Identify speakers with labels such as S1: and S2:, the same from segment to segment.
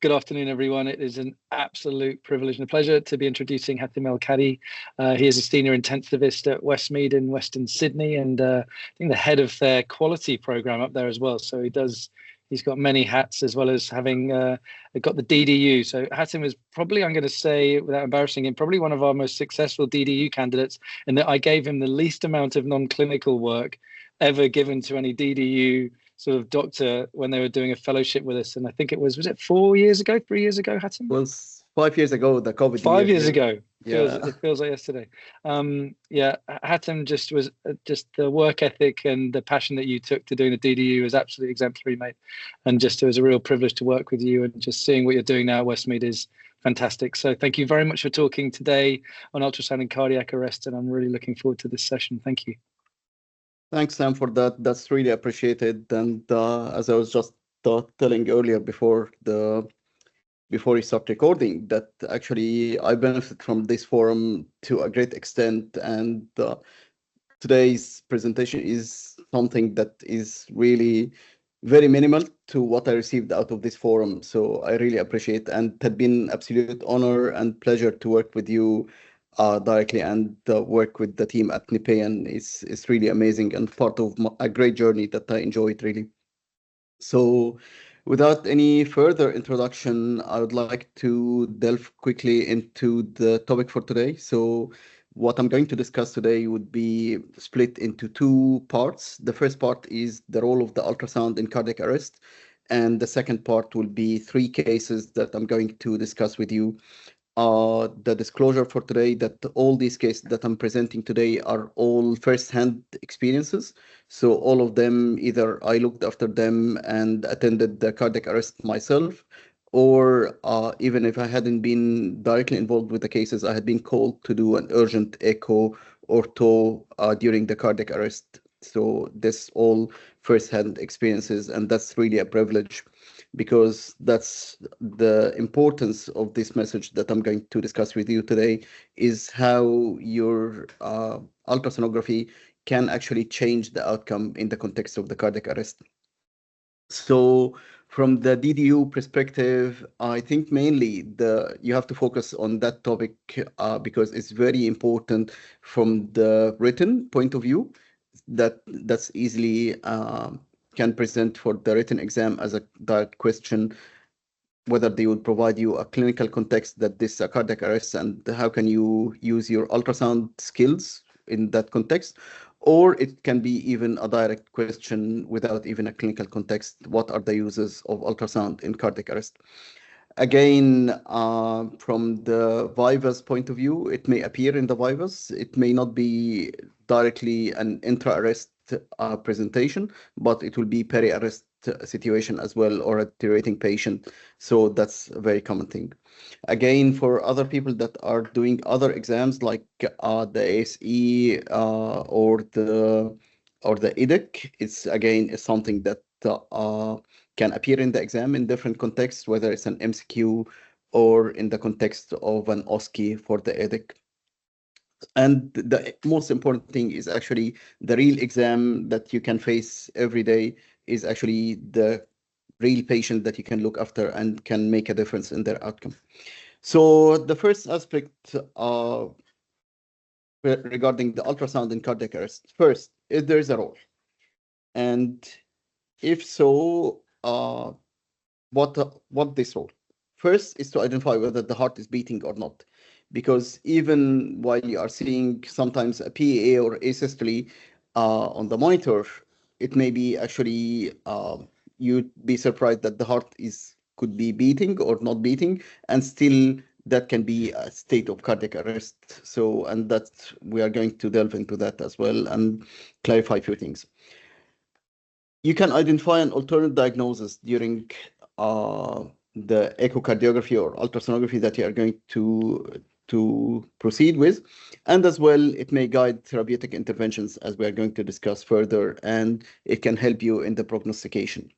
S1: Good afternoon, everyone. It is an absolute privilege and a pleasure to be introducing Hatem Elkady. He is a senior intensivist at Westmead in Western Sydney, and I think the head of their quality program up there as well. So he's got many hats, as well as having got the DDU. So Hatem is probably, I'm going to say, without embarrassing him, probably one of our most successful DDU candidates, in that I gave him the least amount of non-clinical work ever given to any DDU sort of doctor when they were doing a fellowship with us. And I think it was it 3 years ago, Hatem?
S2: It was 5 years ago, the COVID
S1: 5 years ago.
S2: Yeah.
S1: It feels like yesterday. Hatem just was just the work ethic and the passion that you took to doing the DDU was absolutely exemplary, mate. And just it was a real privilege to work with you, and just seeing what you're doing now at Westmead is fantastic. So thank you very much for talking today on ultrasound and cardiac arrest, and I'm really looking forward to this session. Thank you.
S2: Thanks, Sam, for that. That's really appreciated. And as I was just telling earlier before we start recording, that actually I benefit from this forum to a great extent. And today's presentation is something that is really very minimal to what I received out of this forum. So I really appreciate, and it had been absolute honor and pleasure to work with you directly, and work with the team at Nepean is really amazing and part of a great journey that I enjoyed really. So without any further introduction, I would like to delve quickly into the topic for today. So what I'm going to discuss today would be split into 2 parts. The first part is the role of the ultrasound in cardiac arrest, and the second part will be 3 cases that I'm going to discuss with you. The disclosure for today that all these cases that I'm presenting today are all first-hand experiences. So all of them, either I looked after them and attended the cardiac arrest myself, or even if I hadn't been directly involved with the cases, I had been called to do an urgent echo or TOW during the cardiac arrest. So this all first-hand experiences, and that's really a privilege, because that's the importance of this message that I'm going to discuss with you today, is how your ultrasonography can actually change the outcome in the context of the cardiac arrest. So from the DDU perspective, I think mainly you have to focus on that topic because it's very important from the written point of view. That's easily can present for the written exam as a direct question, whether they would provide you a clinical context that this is a cardiac arrest and how can you use your ultrasound skills in that context, or it can be even a direct question without even a clinical context. What are the uses of ultrasound in cardiac arrest? Again, from the Vivas point of view, it may appear in the Vivas. It may not be directly an intra-arrest presentation, but it will be peri-arrest situation as well, or a deteriorating patient. So that's a very common thing. Again, for other people that are doing other exams like the ASE or the EDIC, it's again something that can appear in the exam in different contexts, whether it's an MCQ or in the context of an OSCE for the EDIC. And the most important thing is actually the real exam that you can face every day is actually the real patient that you can look after and can make a difference in their outcome. So the first aspect regarding the ultrasound in cardiac arrest, first, if there is a role, and if so, what this role? First is to identify whether the heart is beating or not, because even while you are seeing sometimes a PA or asystole on the monitor, it may be actually you'd be surprised that the heart could be beating or not beating, and still that can be a state of cardiac arrest. So, and that we are going to delve into that as well and clarify a few things. You can identify an alternate diagnosis during the echocardiography or ultrasonography that you are going to proceed with. And as well, it may guide therapeutic interventions, as we are going to discuss further, and it can help you in the prognostication.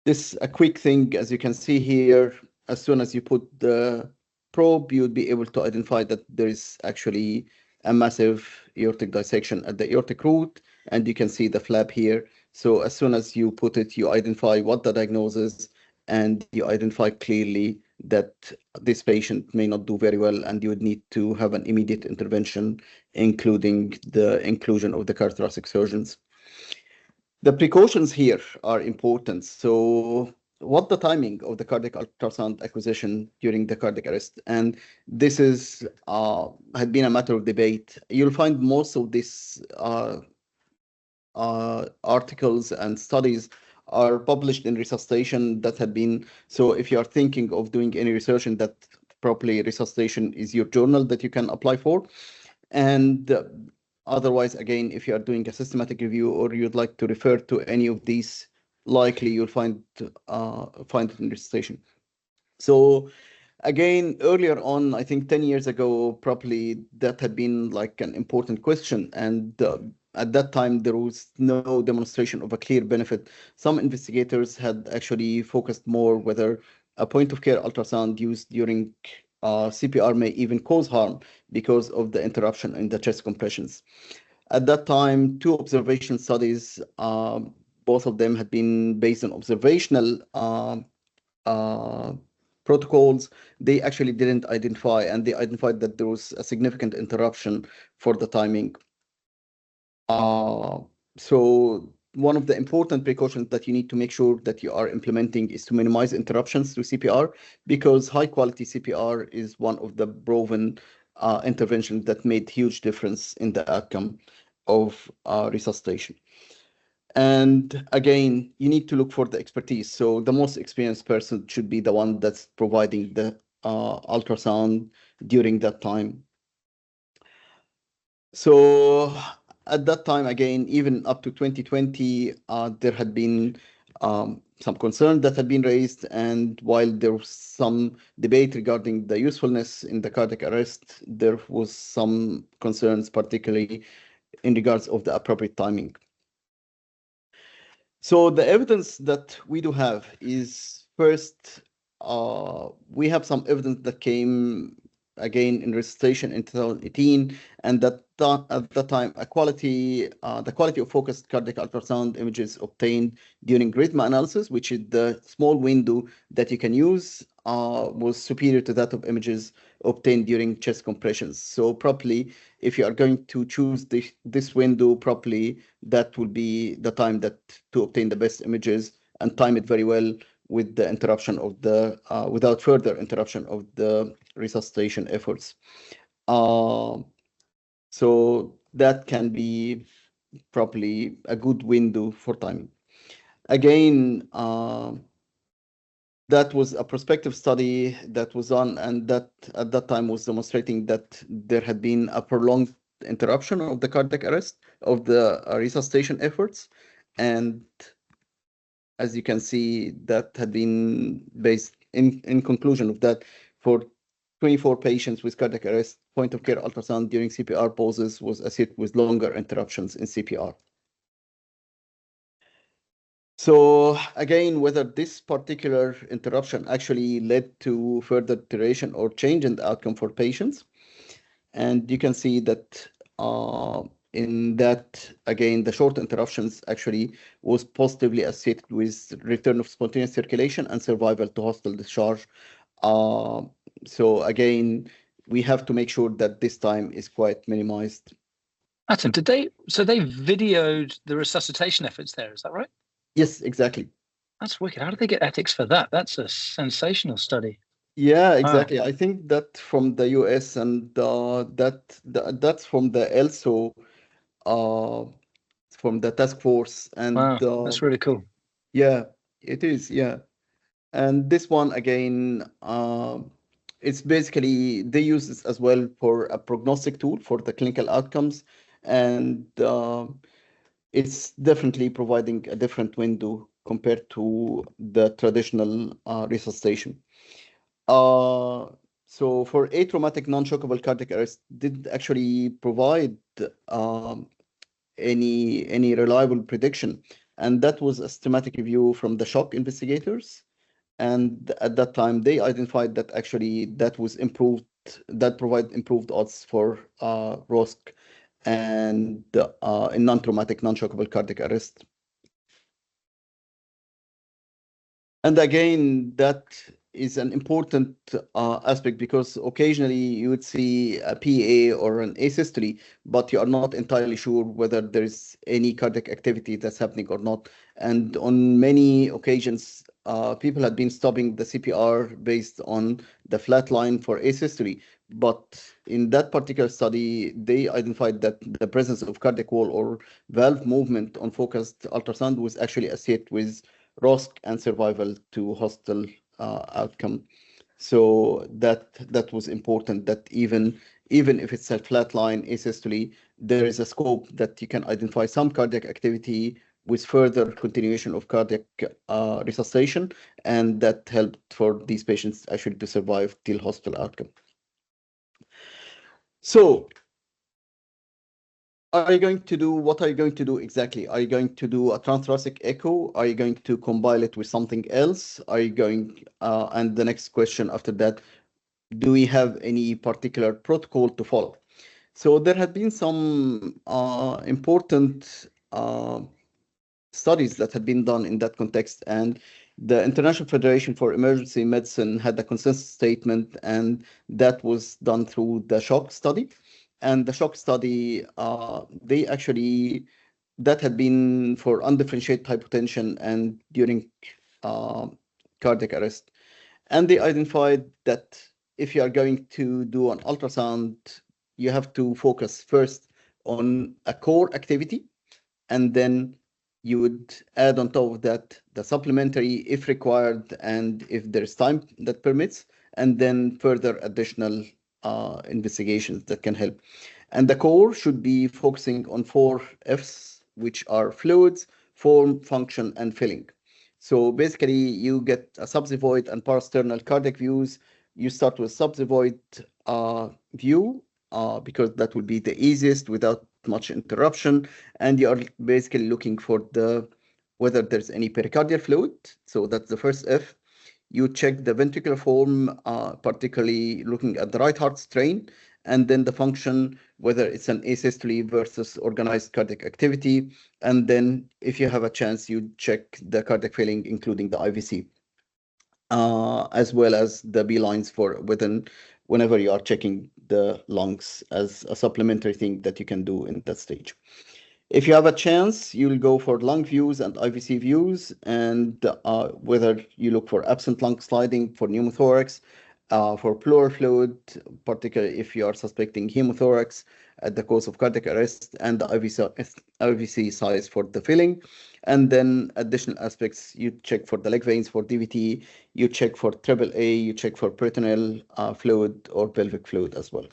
S2: This a quick thing, as you can see here, as soon as you put the probe, you'd be able to identify that there is actually a massive aortic dissection at the aortic root, and you can see the flap here. So as soon as you put it, you identify what the diagnosis, and you identify clearly that this patient may not do very well, and you would need to have an immediate intervention, including the inclusion of the cardiothoracic surgeons. The precautions here are important. So what the timing of the cardiac ultrasound acquisition during the cardiac arrest, and this is had been a matter of debate. You'll find most of these articles and studies are published in resuscitation that had been, so if you are thinking of doing any research in that, properly resuscitation is your journal that you can apply for. And otherwise, again, if you are doing a systematic review or you'd like to refer to any of these, likely you'll find it in resuscitation. So again, earlier on, I think 10 years ago, probably that had been like an important question. And at that time, there was no demonstration of a clear benefit. Some investigators had actually focused more whether a point of care ultrasound used during CPR may even cause harm because of the interruption in the chest compressions. At that time, two observation studies, both of them had been based on observational uh, protocols. They actually didn't identify, and they identified that there was a significant interruption for the timing. So one of the important precautions that you need to make sure that you are implementing is to minimize interruptions to CPR, because high quality CPR is one of the proven interventions that made huge difference in the outcome of resuscitation. And again, you need to look for the expertise. So the most experienced person should be the one that's providing the ultrasound during that time. So at that time, again, even up to 2020, there had been some concern that had been raised. And while there was some debate regarding the usefulness in the cardiac arrest, there was some concerns, particularly in regards of the appropriate timing. So the evidence that we do have is, first, we have some evidence that came again in resuscitation in 2018, and that at that time, the quality of focused cardiac ultrasound images obtained during rhythm analysis, which is the small window that you can use, was superior to that of images obtained during chest compressions. So properly, if you are going to choose this window properly, that will be the time that to obtain the best images, and time it very well with the interruption of the without further interruption of the resuscitation efforts. So that can be properly a good window for timing. Again, that was a prospective study that was done, and that at that time was demonstrating that there had been a prolonged interruption of the cardiac arrest of the resuscitation efforts. And as you can see, that had been based in conclusion of that, for 24 patients with cardiac arrest, point of care ultrasound during CPR pauses was associated with longer interruptions in CPR. So again, whether this particular interruption actually led to further deterioration or change in the outcome for patients. And you can see that in that, again, the short interruptions actually was positively associated with return of spontaneous circulation and survival to hospital discharge. So again, we have to make sure that this time is quite minimized.
S1: Hatem, they videoed the resuscitation efforts there, is that right?
S2: Yes, exactly.
S1: That's wicked. How did they get ethics for that? That's a sensational study.
S2: Yeah, exactly. I think that from the US, and that's from the ELSO, from the task force. And
S1: wow, that's really cool.
S2: Yeah, it is. Yeah. And this one again, it's basically they use this as well for a prognostic tool for the clinical outcomes, and it's definitely providing a different window compared to the traditional resuscitation. So for atraumatic non-shockable cardiac arrest, did actually provide any reliable prediction, and that was a systematic review from the shock investigators. And at that time, they identified that actually that was improved, that provide improved odds for ROSC and in non-traumatic non-shockable cardiac arrest. And again, that is an important aspect, because occasionally you would see a PA or an asystole, but you are not entirely sure whether there is any cardiac activity that's happening or not. And on many occasions, people had been stopping the CPR based on the flat line for asystole. But in that particular study, they identified that the presence of cardiac wall or valve movement on focused ultrasound was actually associated with risk and survival to hospital outcome. So that was important, that even if it's a flat line asystole, there is a scope that you can identify some cardiac activity with further continuation of cardiac resuscitation, and that helped for these patients actually to survive till hospital outcome. So are you going to do, what are you going to do exactly? Are you going to do a transthoracic echo? Are you going to combine it with something else? Are you going, and the next question after that, do we have any particular protocol to follow? So there had been some important studies that had been done in that context, and the International Federation for Emergency Medicine had a consensus statement, and that was done through the SHOCK study. And the SHOCK study, they actually, that had been for undifferentiated hypotension and during uh, cardiac arrest. And they identified that if you are going to do an ultrasound, you have to focus first on a core activity, and then you would add on top of that the supplementary if required and if there's time that permits, and then further additional investigations that can help. And the core should be focusing on 4 Fs, which are fluids, form, function, and filling. So basically, you get a subxiphoid and parasternal cardiac views. You start with subxiphoid view because that will be the easiest without much interruption, and you are basically looking for whether there's any pericardial fluid. So that's the first F. You check the ventricular form, particularly looking at the right heart strain, and then the function, whether it's an asystole versus organized cardiac activity. And then if you have a chance, you check the cardiac filling, including the IVC, as well as the B lines for whenever you are checking the lungs as a supplementary thing that you can do in that stage. If you have a chance, you'll go for lung views and IVC views, and whether you look for absent lung sliding, for pneumothorax, for pleural fluid, particularly if you are suspecting hemothorax at the cause of cardiac arrest, and the IVC size for the filling. And then additional aspects, you check for the leg veins for DVT, you check for AAA, you check for peritoneal fluid or pelvic fluid as well.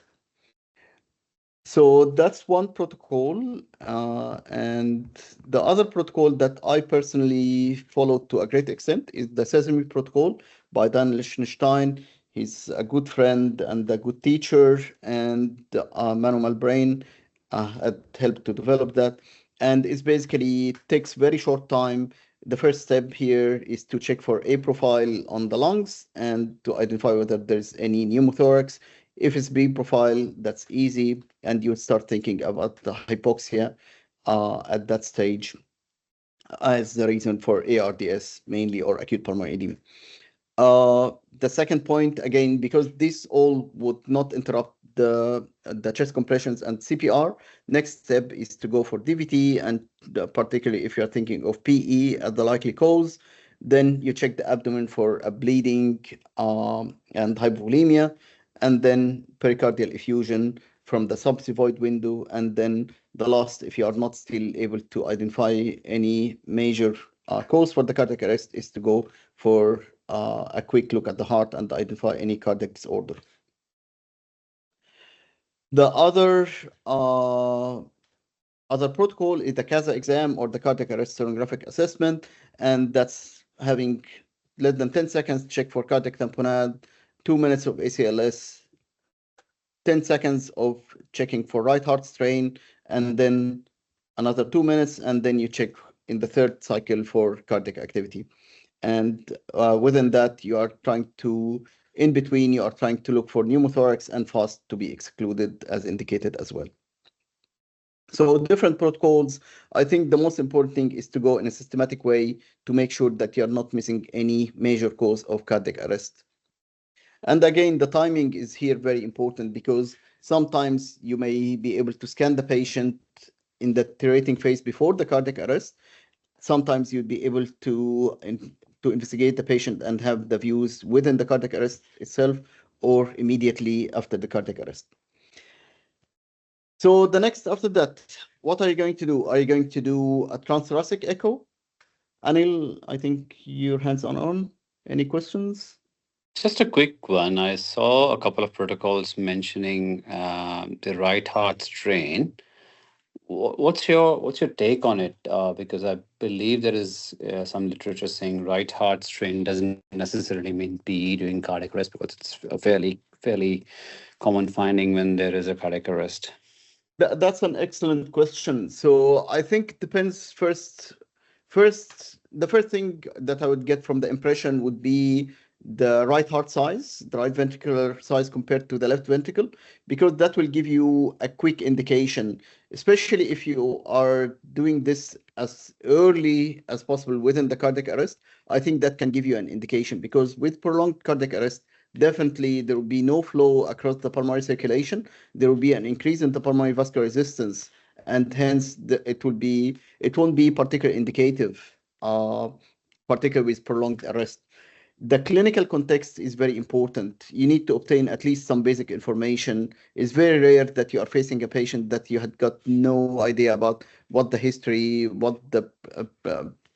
S2: So that's one protocol. And the other protocol that I personally followed to a great extent is the Sesame protocol by Dan Lichtenstein. He's a good friend and a good teacher, and Manuel Brain had helped to develop that. And it's basically takes very short time. The first step here is to check for A profile on the lungs and to identify whether there's any pneumothorax. If it's B profile, that's easy, and you start thinking about the hypoxia at that stage as the reason for ARDS mainly, or acute pulmonary edema. The second point, again, because this all would not interrupt the chest compressions and CPR, next step is to go for DVT, and particularly if you're thinking of PE as the likely cause, then you check the abdomen for a bleeding and hypovolemia, and then pericardial effusion from the subxiphoid window, and then the last, if you are not still able to identify any major cause for the cardiac arrest, is to go for a quick look at the heart and identify any cardiac disorder. The other protocol is the CASA exam, or the cardiac arrest sonographic assessment, and that's having less than 10 seconds check for cardiac tamponade, 2 minutes of ACLS, 10 seconds of checking for right heart strain, and then another 2 minutes, and then you check in the third cycle for cardiac activity. And within that, you are trying to, in between, you are trying to look for pneumothorax and FAST to be excluded as indicated as well. So different protocols. I think the most important thing is to go in a systematic way to make sure that you're not missing any major cause of cardiac arrest. And again, the timing is here very important because sometimes you may be able to scan the patient in the deteriorating phase before the cardiac arrest. Sometimes you'd be able to investigate the patient and have the views within the cardiac arrest itself or immediately after the cardiac arrest. So the next after that, what are you going to do? Are you going to do a transthoracic echo? Anil, I think your hands are on. Any questions?
S3: Just a quick one. I saw a couple of protocols mentioning the right heart strain. What's your take on it? Because I believe there is some literature saying right heart strain doesn't necessarily mean PE during cardiac arrest, because it's a fairly common finding when there is a cardiac arrest.
S2: That's an excellent question. So I think it depends the first thing that I would get from the impression would be the right heart size, the right ventricular size compared to the left ventricle, because that will give you a quick indication, especially if you are doing this as early as possible within the cardiac arrest. I think that can give you an indication because with prolonged cardiac arrest, definitely there will be no flow across the pulmonary circulation. There will be an increase in the pulmonary vascular resistance, and hence it won't be particularly indicative, particularly with prolonged arrest. The clinical context is very important. You need to obtain at least some basic information. It's very rare that you are facing a patient that you had got no idea about what the history, what the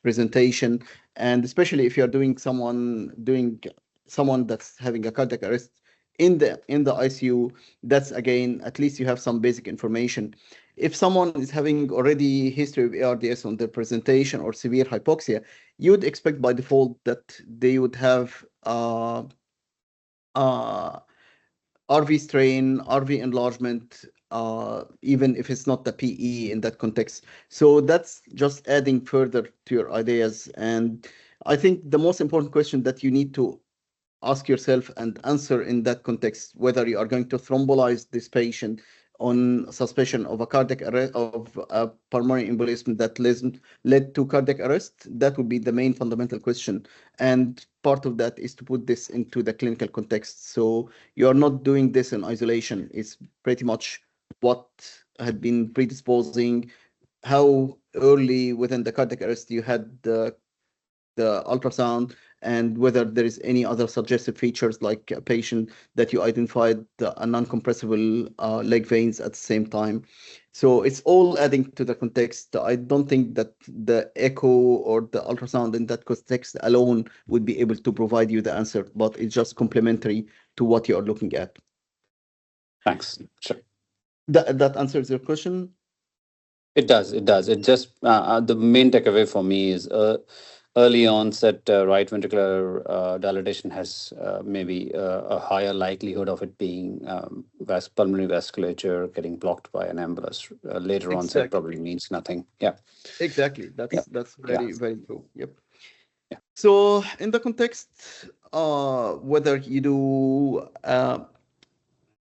S2: presentation, and especially if you're doing someone that's having a cardiac arrest in the ICU, that's again, at least you have some basic information. If someone is having already history of ARDS on their presentation or severe hypoxia, you would expect by default that they would have uh, RV strain, RV enlargement, even if it's not the PE in that context. So that's just adding further to your ideas. And I think the most important question that you need to ask yourself and answer in that context whether you are going to thrombolize this patient on suspicion of a cardiac arrest of a pulmonary embolism that led to cardiac arrest. That would be the main fundamental question, and part of that is to put this into the clinical context. So you are not doing this in isolation. It's pretty much what had been predisposing, how early within the cardiac arrest you had the ultrasound, and whether there is any other suggestive features like a patient that you identified a non-compressible leg veins at the same time. So it's all adding to the context. I don't think that the echo or the ultrasound in that context alone would be able to provide you the answer, but it's just complementary to what you are looking at.
S3: Thanks. Sure.
S2: That answers your question?
S3: It does. It does. It just the main takeaway for me is early onset right ventricular dilatation has maybe a higher likelihood of it being pulmonary vasculature getting blocked by an embolus. Later onset probably means nothing. Yeah.
S2: Exactly.
S3: Yeah.
S2: That's very, very true. Yep.
S3: Yeah.
S2: So in the context, whether you do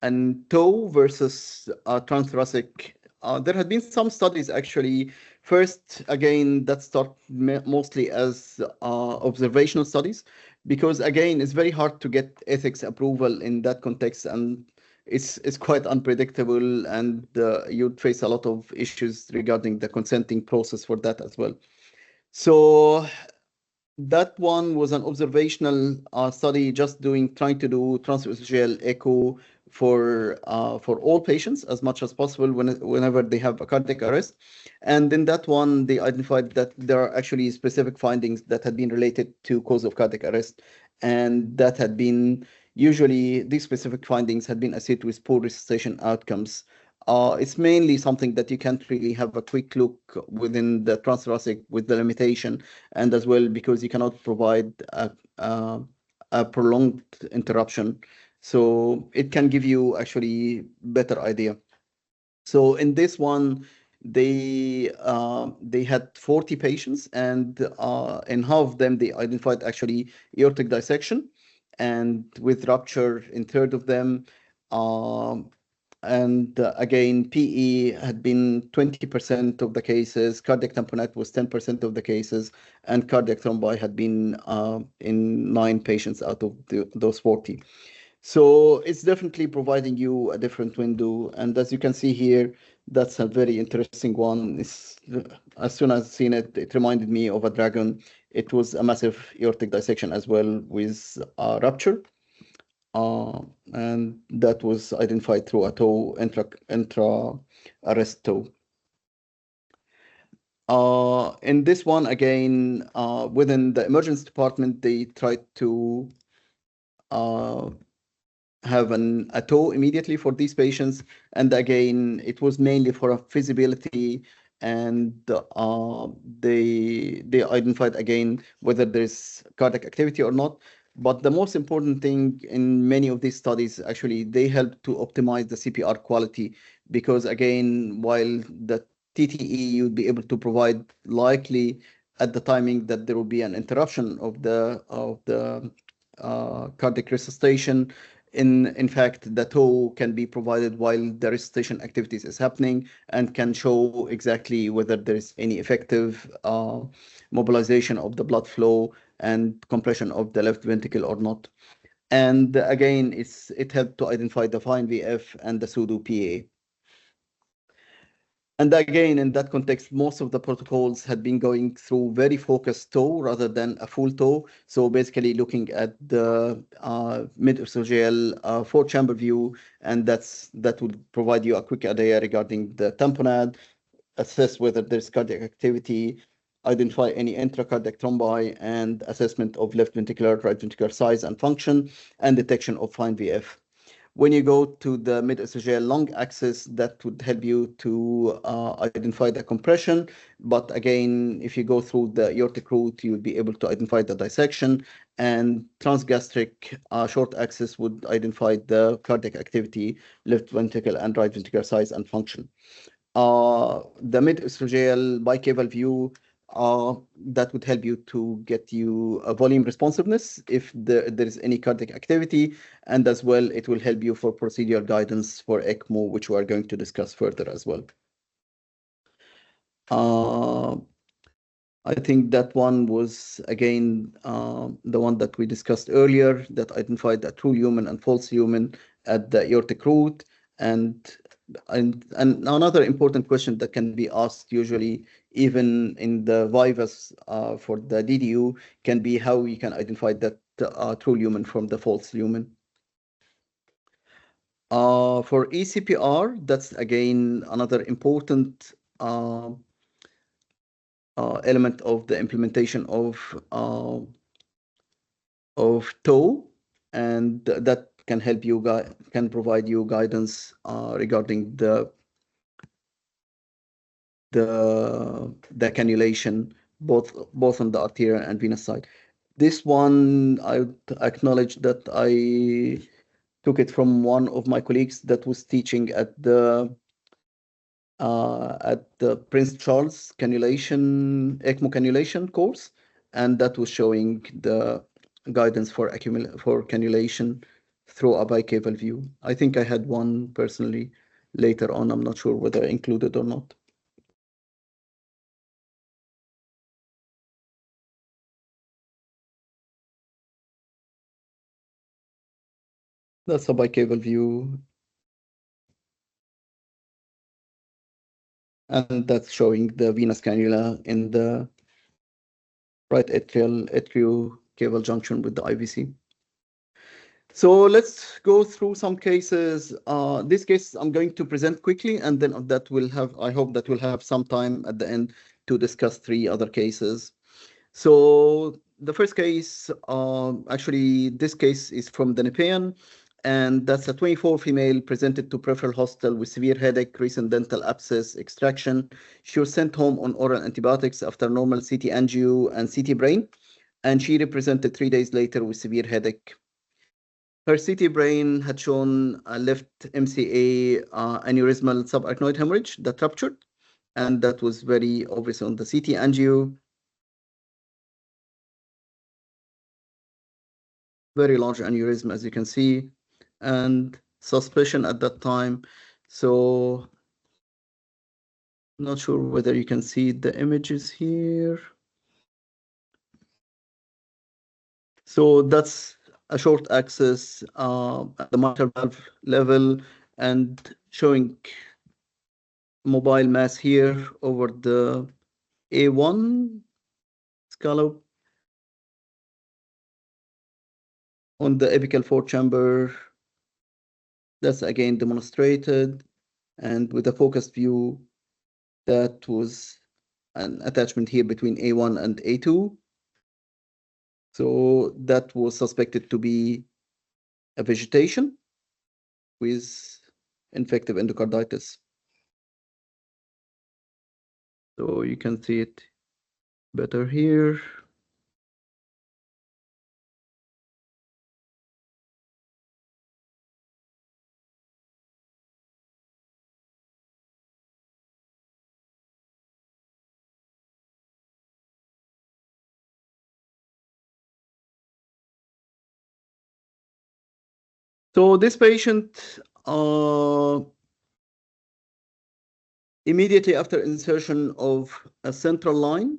S2: an TOE versus transthoracic, there have been some studies actually. First, again, that start mostly as observational studies, because again, it's very hard to get ethics approval in that context, and it's quite unpredictable, and you'd face a lot of issues regarding the consenting process for that as well. So that one was an observational study, just trying to do transesophageal echo for all patients as much as possible whenever they have a cardiac arrest. And in that one, they identified that there are actually specific findings that had been related to cause of cardiac arrest, and that had been usually these specific findings had been associated with poor resuscitation outcomes. It's mainly something that you can't really have a quick look within the transthoracic with the limitation, and as well because you cannot provide a prolonged interruption. So it can give you actually better idea. So in this one, they had 40 patients, and in half of them they identified actually aortic dissection, and with rupture in third of them. And again, PE had been 20% of the cases, cardiac tamponade was 10% of the cases, and cardiac thrombi had been in 9 patients out of those 40. So it's definitely providing you a different window. And as you can see here, that's a very interesting one. As soon as I seen it, it reminded me of a dragon. It was a massive aortic dissection as well with a rupture. And that was identified through a toe, intra arrest toe. In this one, again, within the emergency department, they tried to have a toe immediately for these patients. And again, it was mainly for a feasibility, and they identified again whether there's cardiac activity or not. But the most important thing in many of these studies, actually, they help to optimize the CPR quality, because again, while the TTE you'd be able to provide likely at the timing that there will be an interruption of the cardiac resuscitation. In fact, the toe can be provided while the resuscitation activities is happening, and can show exactly whether there is any effective mobilization of the blood flow and compression of the left ventricle or not. And again, it helped to identify the fine VF and the pseudo PA. And again, in that context, most of the protocols had been going through very focused toe rather than a full toe. So basically looking at the mid-esophageal 4-chamber view, and that would provide you a quick idea regarding the tamponade, assess whether there's cardiac activity, identify any intracardiac thrombi, and assessment of left ventricular, right ventricular size and function, and detection of fine VF. When you go to the mid-esophageal long axis, that would help you to identify the compression. But again, if you go through the aortic root, you would be able to identify the dissection. And transgastric short axis would identify the cardiac activity, left ventricle and right ventricular size and function. The mid-esophageal bicaval view, that would help you to get you a volume responsiveness if there is any cardiac activity, and as well it will help you for procedural guidance for ECMO, which we are going to discuss further as well. I think that one was again the one that we discussed earlier, that identified a true lumen and false lumen at the aortic root. And another important question that can be asked usually, even in the vivas for the DDU, can be how we can identify that true lumen from the false lumen. For eCPR, that's again another important element of the implementation of TOE, and that can help you can provide you guidance regarding the cannulation, both on the arterial and venous side. This one, I would acknowledge that I took it from one of my colleagues that was teaching at the Prince Charles ECMO cannulation course, and that was showing the guidance for cannulation through a bicaval view. I think I had one personally later on. I'm not sure whether I included or not. That's a bicaval view. And that's showing the venous cannula in the right atriocaval junction with the IVC. So let's go through some cases. This case I'm going to present quickly, and then I hope that we'll have some time at the end to discuss 3 other cases. So the first case, actually, this case is from the Nepean, and that's a 24 female presented to peripheral hospital with severe headache, recent dental abscess extraction. She was sent home on oral antibiotics after normal CT angio and CT brain, and she represented 3 days later with severe headache. Her CT brain had shown a left MCA aneurysmal subarachnoid hemorrhage that ruptured, and that was very obvious on the CT angio. Very large aneurysm, as you can see, and suspicion at that time So not sure whether you can see the images here. So that's a short axis at the mitral valve level and showing mobile mass here over the A1 scallop on the apical four chamber. That's again demonstrated, and with a focused view, that was an attachment here between A1 and A2. So that was suspected to be a vegetation with infective endocarditis. So you can see it better here. So this patient, immediately after insertion of a central line,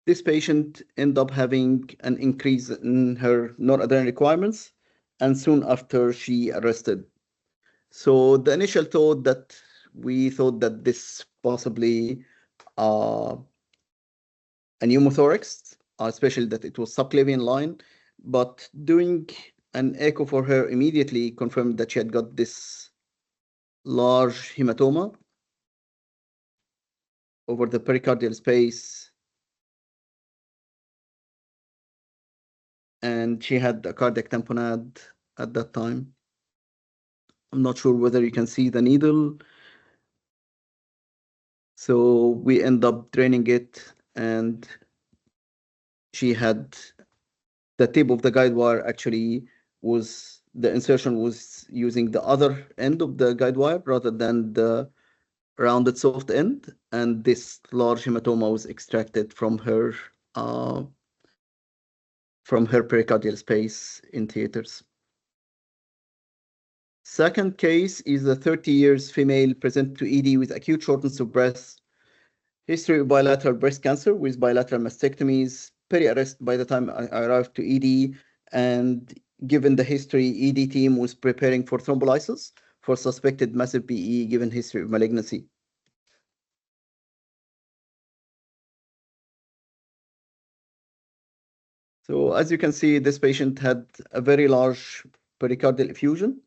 S2: this patient ended up having an increase in her noradrenaline requirements, and soon after she arrested. So the initial thought that we thought that this possibly a pneumothorax, especially that it was subclavian line, but doing an echo for her immediately confirmed that she had got this large hematoma over the pericardial space, and she had a cardiac tamponade at that time. I'm not sure whether you can see the needle. So we end up draining it, and she had the tip of the guide wire actually was, the insertion was using the other end of the guide wire rather than the rounded soft end, and this large hematoma was extracted from her pericardial space in theaters. Second case is a 30 years female present to ED with acute shortness of breath, history of bilateral breast cancer with bilateral mastectomies, peri-arrest by the time I arrived to ED, and given the history, ED team was preparing for thrombolysis for suspected massive PE given history of malignancy. So as you can see, this patient had a very large pericardial effusion,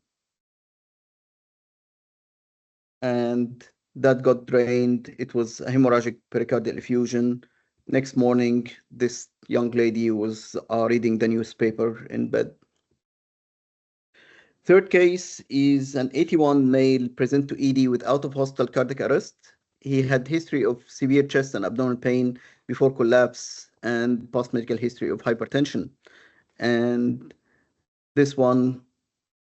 S2: and that got drained. It was a hemorrhagic pericardial effusion. Next morning, this young lady was reading the newspaper in bed. Third case is an 81 male present to ED with out-of-hospital cardiac arrest. He had history of severe chest and abdominal pain before collapse and past medical history of hypertension. And this one,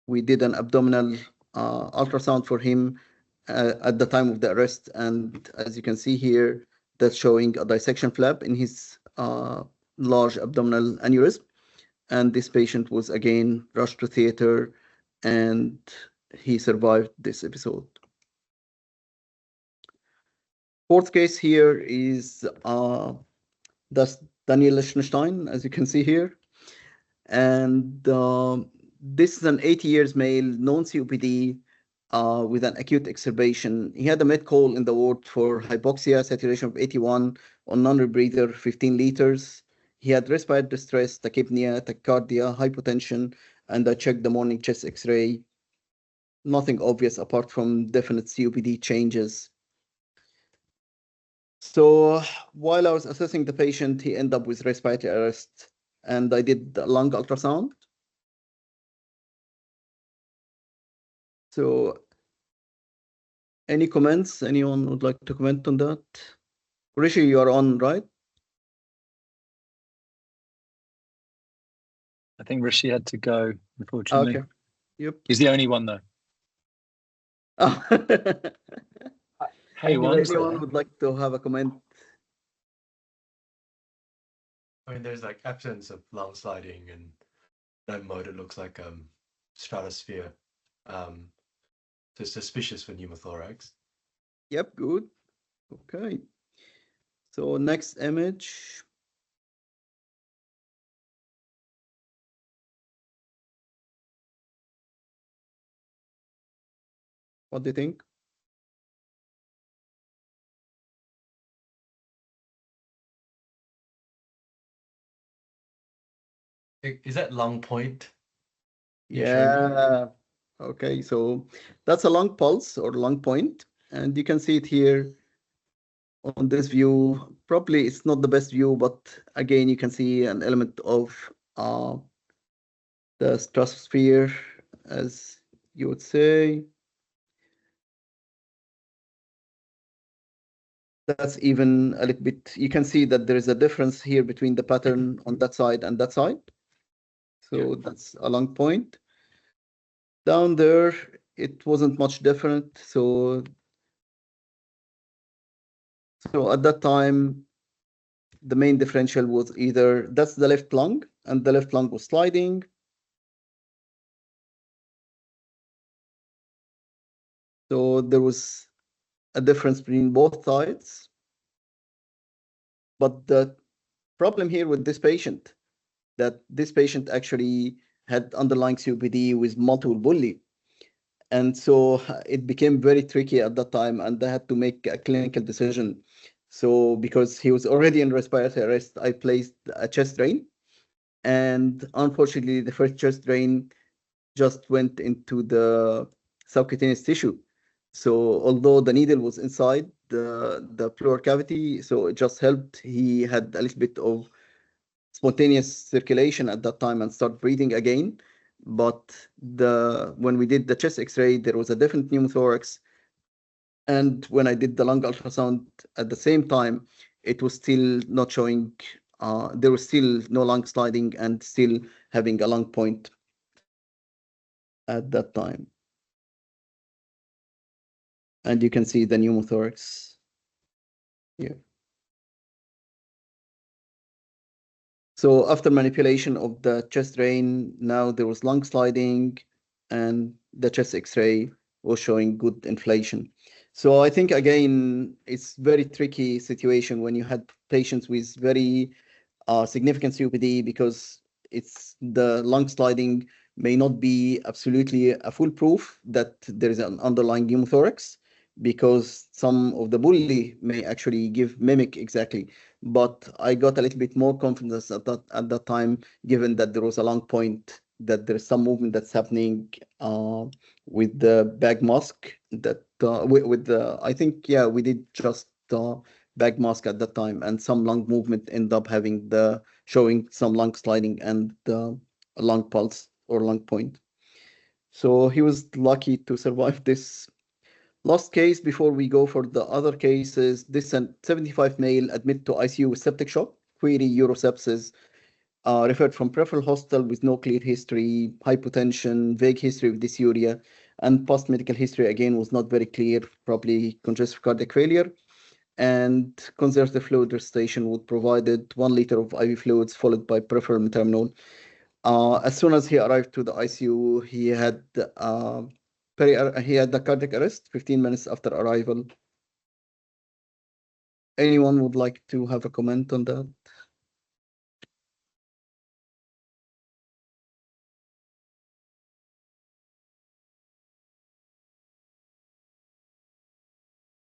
S2: we did an abdominal ultrasound for him at the time of the arrest. And as you can see here, that's showing a dissection flap in his large abdominal aneurysm. And this patient was again rushed to theater, and he survived this episode. Fourth case here is that's Daniel Lichtenstein, as you can see here. And this is an 80 years male, non-COPD, with an acute exacerbation. He had a med call in the ward for hypoxia, saturation of 81 on non-rebreather, 15 liters. He had respiratory distress, tachypnea, tachycardia, hypotension, and I checked the morning chest X-ray. Nothing obvious apart from definite COPD changes. So while I was assessing the patient, he ended up with respiratory arrest, and I did the lung ultrasound. So any comments? Anyone would like to comment on that? Rishi, you are on, right?
S1: I think Rishi had to go, unfortunately.
S2: Okay. Yep.
S1: He's the only one, though. Hey,
S2: anyone would like to have a comment?
S4: I mean, there's like absence of lung sliding and no mode. It looks like stratosphere. So suspicious for pneumothorax.
S2: Yep, good. Okay. So next image. What do you think?
S4: Is that lung point?
S2: Yeah. Okay, so that's a lung pulse or lung point, and you can see it here on this view. Probably it's not the best view, but again, you can see an element of the stratosphere, as you would say. That's even a little bit, you can see that there is a difference here between the pattern on that side and that side. So that's a lung point. Down there, it wasn't much different. So at that time, the main differential was either that's the left lung, and the left lung was sliding. So there was a difference between both sides. But the problem here with this patient, that this patient actually had underlying COPD with multiple bulli. And so it became very tricky at that time, and I had to make a clinical decision. So because he was already in respiratory arrest, I placed a chest drain. And unfortunately, the first chest drain just went into the subcutaneous tissue. So although the needle was inside the pleural cavity, so it just helped. He had a little bit of spontaneous circulation at that time and start breathing again. But when we did the chest X-ray, there was a definite pneumothorax. And when I did the lung ultrasound at the same time, it was still not showing. There was still no lung sliding and still having a lung point at that time. And you can see the pneumothorax here. So after manipulation of the chest drain, now there was lung sliding and the chest X-ray was showing good inflation. So I think, again, it's very tricky situation when you had patients with very significant COPD, because it's the lung sliding may not be absolutely a foolproof that there is an underlying pneumothorax, because some of the bully may actually mimic exactly. But I got a little bit more confidence at that time, given that there was a lung point, that there's some movement that's happening with the bag mask. That with the, I think, yeah, we did just bag mask at that time, and some lung movement end up showing some lung sliding and a lung pulse or lung point. So he was lucky to survive this. Last case before we go for the other cases, this 75 male admitted to ICU with septic shock, query urosepsis, referred from peripheral hospital with no clear history, hypotension, vague history of dysuria, and past medical history again was not very clear, probably congestive cardiac failure. And conservative fluid resuscitation would provided 1 liter of IV fluids followed by peripheral methaminone. As soon as he arrived to the ICU, he had the cardiac arrest 15 minutes after arrival. Anyone would like to have a comment on that?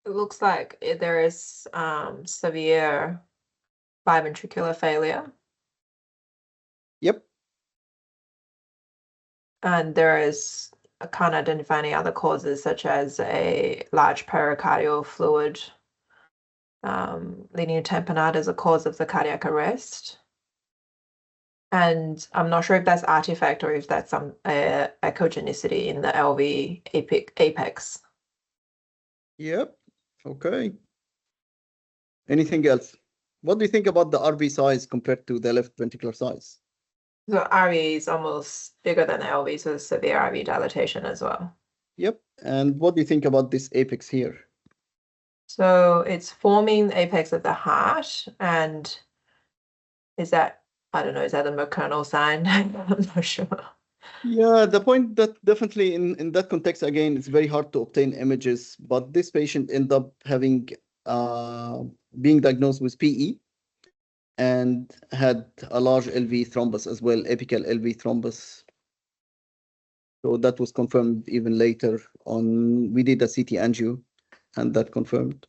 S5: It looks like there is severe biventricular failure.
S2: Yep.
S5: And there is, I can't identify any other causes, such as a large pericardial fluid linear tamponade as a cause of the cardiac arrest. And I'm not sure if that's artifact or if that's some echogenicity in the LV apex.
S2: Yep. Okay. Anything else? What do you think about the RV size compared to the left ventricular size?
S5: So RV is almost bigger than LV, so severe RV dilatation as well.
S2: Yep. And what do you think about this apex here?
S5: So it's forming the apex of the heart, and is that, I don't know, is that a McConnell sign? I'm not sure.
S2: Yeah, the point that definitely in that context, again, it's very hard to obtain images, but this patient ended up having being diagnosed with PE and had a large LV thrombus as well, apical LV thrombus. So that was confirmed even later on. We did a CT angio and that confirmed.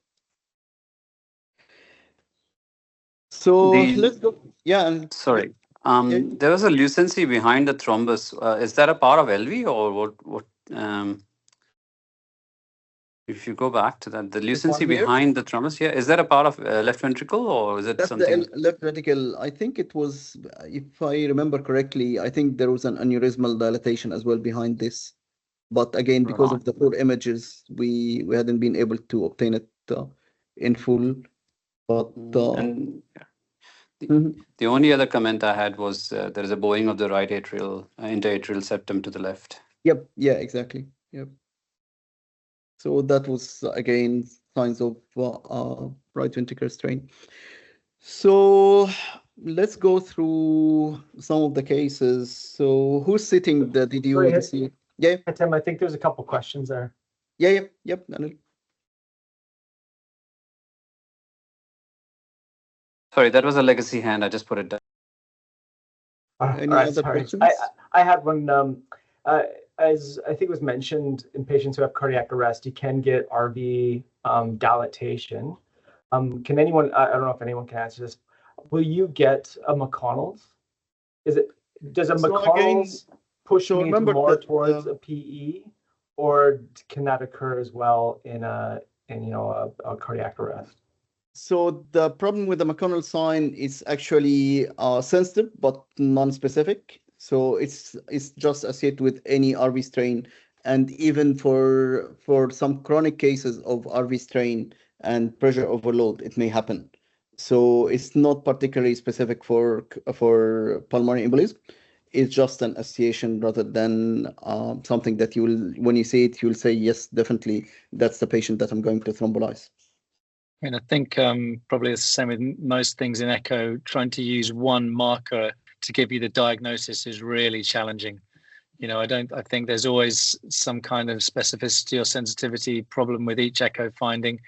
S2: So let's go. Yeah, and
S3: Sorry.
S2: yeah,
S3: There was a lucency behind the thrombus. Is that a part of LV or what? If you go back to that, the
S2: this one
S3: lucency
S2: here.
S3: behind the thrombus here, is that a part of left ventricle or is it
S2: That's
S3: something?
S2: the left ventricle. I think it was, if I remember correctly, I think there was an aneurysmal dilatation as well behind this. But again, because
S3: Right.
S2: of the poor images, we hadn't been able to obtain it in full. But
S3: And
S2: mhm.
S3: the only other comment I had was there is a bowing of the right atrial, interatrial septum to the left.
S2: Yep, yeah, exactly. Yep. So that was again signs of right ventricular strain. So let's go through some of the cases. So who's sitting the DDU
S6: Sorry,
S2: this year? Yeah,
S6: Hatem, I think there's a couple questions there.
S2: yeah, yep. Anil.
S6: Sorry, that was a legacy hand. I just put it down.
S2: Any
S6: All right,
S2: other
S6: sorry.
S2: questions?
S6: I had one. As I think was mentioned, in patients who have cardiac arrest, you can get RV dilatation. Can anyone? I don't know if anyone can answer this. Will you get a McConnell's? Does a
S2: So
S6: McConnell's push
S2: so
S6: me
S2: remember
S6: more
S2: that,
S6: towards a PE, or can that occur as well in a cardiac arrest?
S2: So the problem with the McConnell sign is actually sensitive but non-specific. So it's just associated with any RV strain, and even for some chronic cases of RV strain and pressure overload, it may happen. So it's not particularly specific for pulmonary embolism. It's just an association rather than something that you will, when you see it, you'll say, yes, definitely, that's the patient that I'm going to thrombolize.
S1: And I think probably it's the same with most things in echo. Trying to use one marker to give you the diagnosis is really challenging. I think there's always some kind of specificity or sensitivity problem with each echo finding.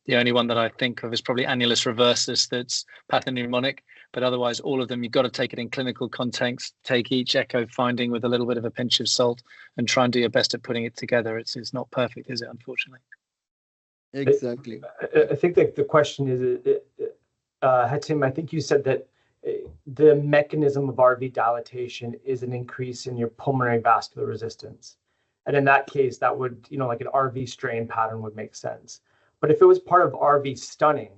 S1: The only one that I think of is probably annulus reversus that's pathognomonic, but otherwise all of them, you've got to take it in clinical context, take each echo finding with a little bit of a pinch of salt and try and do your best at putting it together. It's not perfect, is it, unfortunately?
S2: Exactly.
S6: I think that the question is, Hatem, I think you said that the mechanism of RV dilatation is an increase in your pulmonary vascular resistance. And in that case, that would, like an RV strain pattern would make sense. But if it was part of RV stunning,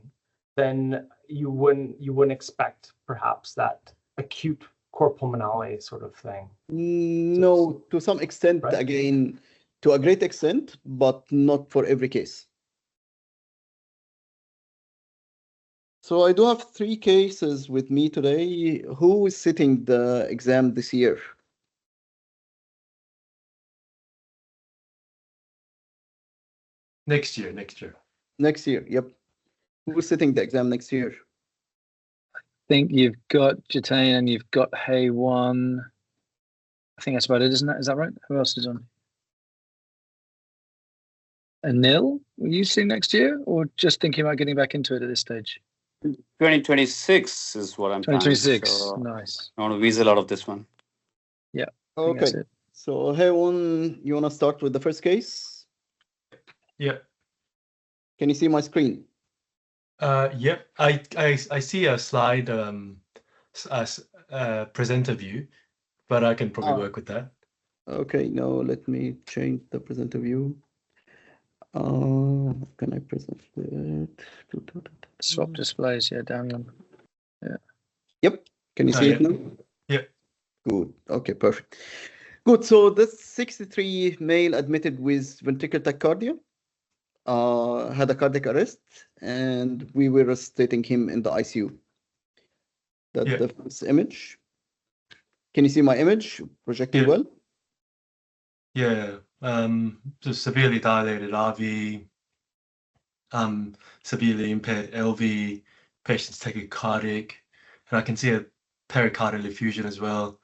S6: then you wouldn't expect perhaps that acute cor pulmonale sort of thing.
S2: No, to some extent,
S6: right?
S2: Again, to a great extent, but not for every case. So I do have 3 cases with me today. Who is sitting the exam this year?
S4: Next year.
S2: Next year, yep. Who's sitting the exam next year?
S1: I think you've got Jatane and you've got Hay1. I think that's about it, isn't it? Is that right? Who else is on? Anil, will you see next year or just thinking about getting back into it at this stage?
S3: 2026 is what I'm
S1: 2026,
S3: so
S1: nice.
S3: I want to weasel out of this one.
S1: Yeah,
S2: Okay.
S1: that's it.
S2: So Hay1, you want to start with the first case?
S4: Yeah.
S2: Can you see my screen?
S4: Yep. I see a slide as presenter view, but I can probably work with that.
S2: Okay, now let me change the presenter view. Can I present it?
S1: Swap displays, yeah, down one. Yeah.
S2: Yep. Can you see it now?
S4: Yep.
S2: Good. Okay, perfect. Good. So this 63 male admitted with ventricular tachycardia had a cardiac arrest, and we were resuscitating him in the ICU. That's the first image. Can you see my image projecting well?
S4: Yeah. So severely dilated RV, severely impaired LV, patient's tachycardic, and I can see a pericardial effusion as well.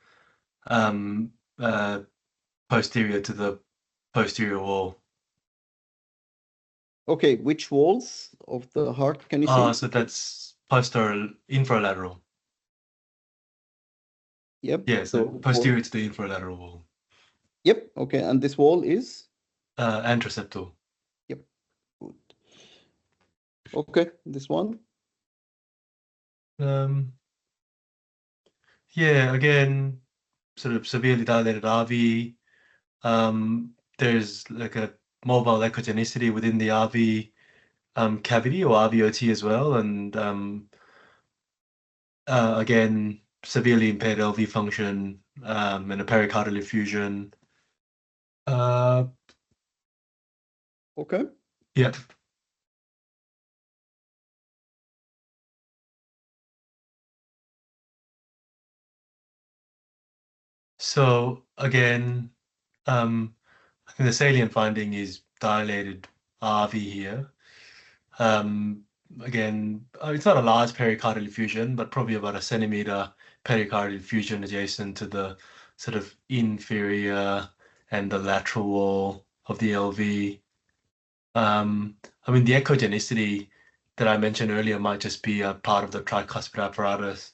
S4: posterior to the posterior wall.
S2: Okay, which walls of the heart can you see?
S4: So that's infralateral.
S2: Yep.
S4: Yeah, so posterior to the infralateral wall.
S2: Yep. Okay, and this wall is?
S4: Anteroseptal.
S2: Yep. Good. Okay, this one?
S4: Yeah, again, sort of severely dilated RV. There's like a mobile echogenicity within the RV cavity or RVOT as well, and again, severely impaired LV function and a pericardial effusion.
S2: Okay.
S4: Yeah. So again, I think the salient finding is dilated RV here. Again, it's not a large pericardial effusion, but probably about a centimeter pericardial effusion adjacent to the sort of inferior and the lateral wall of the LV. I mean, the echogenicity that I mentioned earlier might just be a part of the tricuspid apparatus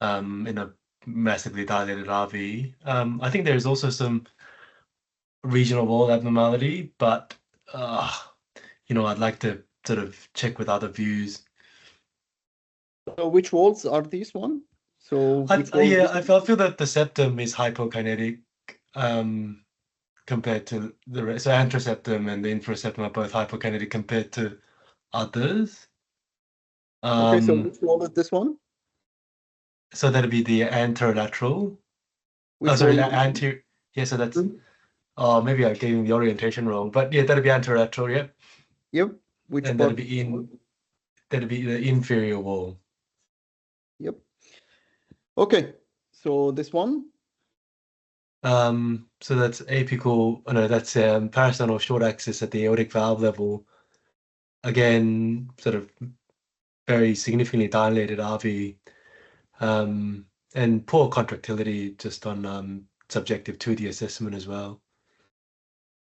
S4: in a massively dilated RV. I think there's also some regional wall abnormality, but I'd like to sort of check with other views.
S2: So which walls are these one? So
S4: I feel that the septum is hypokinetic compared to the rest. So anteroseptum and the infraseptum are both hypokinetic compared to others.
S2: Okay, so which wall is this one?
S4: So that'd be the anterolateral. Anterior. Yeah, so that's. Oh, maybe I'm getting the orientation wrong, but yeah, that'd be anterolateral. Yep.
S2: Yep. Which
S4: and
S2: part?
S4: That'd be the inferior wall.
S2: Yep. Okay, so this one.
S4: So that's apical. Oh no, that's parasternal short axis at the aortic valve level. Again, sort of very significantly dilated RV, and poor contractility just on subjective 2D assessment as well,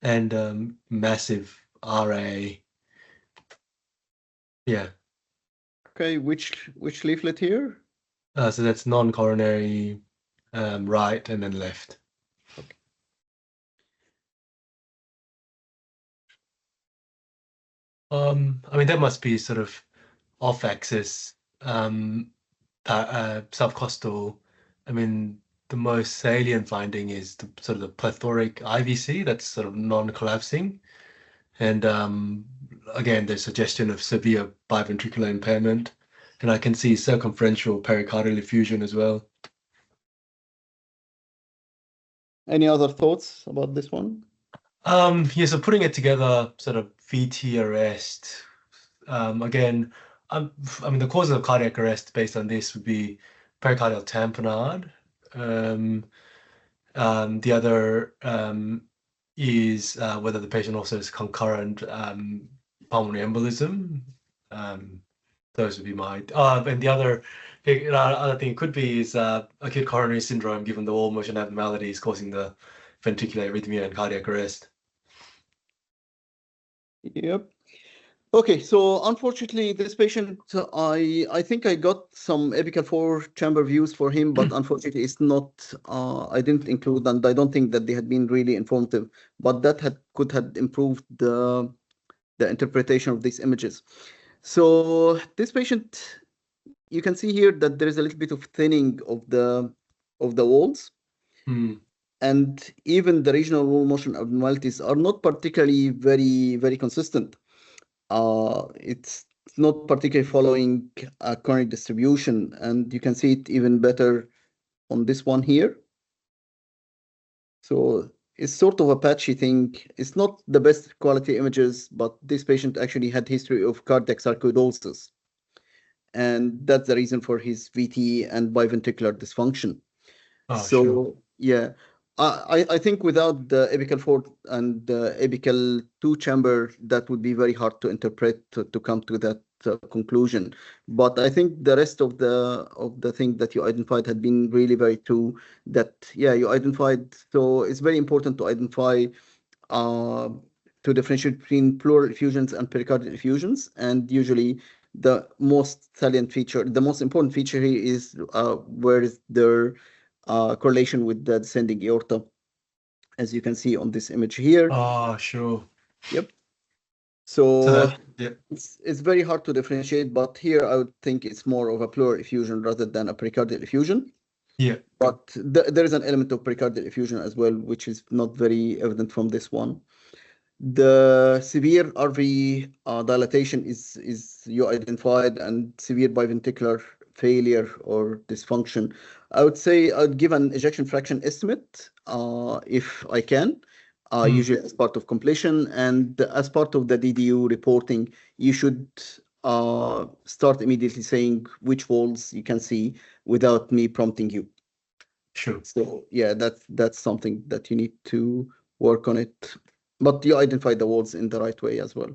S4: and massive RA. Yeah.
S2: Okay, which leaflet here?
S4: So that's non-coronary, right, and then left.
S2: Okay.
S4: I mean, that must be sort of off-axis, subcostal. I mean, the most salient finding is the sort of the plethoric IVC that's sort of non-collapsing, and again, there's suggestion of severe biventricular impairment, and I can see circumferential pericardial effusion as well.
S2: Any other thoughts about this one?
S4: Yeah, so putting it together, sort of VT arrest. Again, I mean, the causes of cardiac arrest based on this would be pericardial tamponade. The other is whether the patient also has concurrent pulmonary embolism. Those would be my. And the other thing it could be is acute coronary syndrome, given the wall motion abnormalities causing the ventricular arrhythmia and cardiac arrest.
S2: Yep. Okay, so unfortunately, this patient, I think I got some apical 4-chamber views for him, but unfortunately, it's not. I didn't include, and I don't think that they had been really informative. But that could have improved the interpretation of these images. So this patient, you can see here that there is a little bit of thinning of the walls. And even the regional wall motion abnormalities are not particularly very, very consistent. It's not particularly following a coronary distribution, and you can see it even better on this one here. So it's sort of a patchy thing. It's not the best quality images, but this patient actually had history of cardiac sarcoidosis, and that's the reason for his VT and biventricular dysfunction.
S4: Sure.
S2: Yeah, I think without the apical 4 and the apical 2-chamber, that would be very hard to interpret to come to that conclusion. But I think the rest of the thing that you identified had been really very true. That you identified. So it's very important to identify to differentiate between pleural effusions and pericardial effusions. And usually the most salient feature, the most important feature here is where is their correlation with the descending aorta, as you can see on this image here.
S4: Oh, sure.
S2: Yep.
S4: So
S2: So
S4: that, yeah.
S2: it's very hard to differentiate, but here I would think it's more of a pleural effusion rather than a pericardial effusion.
S4: Yeah.
S2: But there is an element of pericardial effusion as well, which is not very evident from this one. The severe RV dilatation is you identified, and severe biventricular failure or dysfunction. I would say I'd give an ejection fraction estimate if I can, usually as part of completion, and as part of the DDU reporting, you should start immediately saying which walls you can see without me prompting you.
S4: Sure.
S2: So yeah, that's something that you need to work on it. But you identify the walls in the right way as well.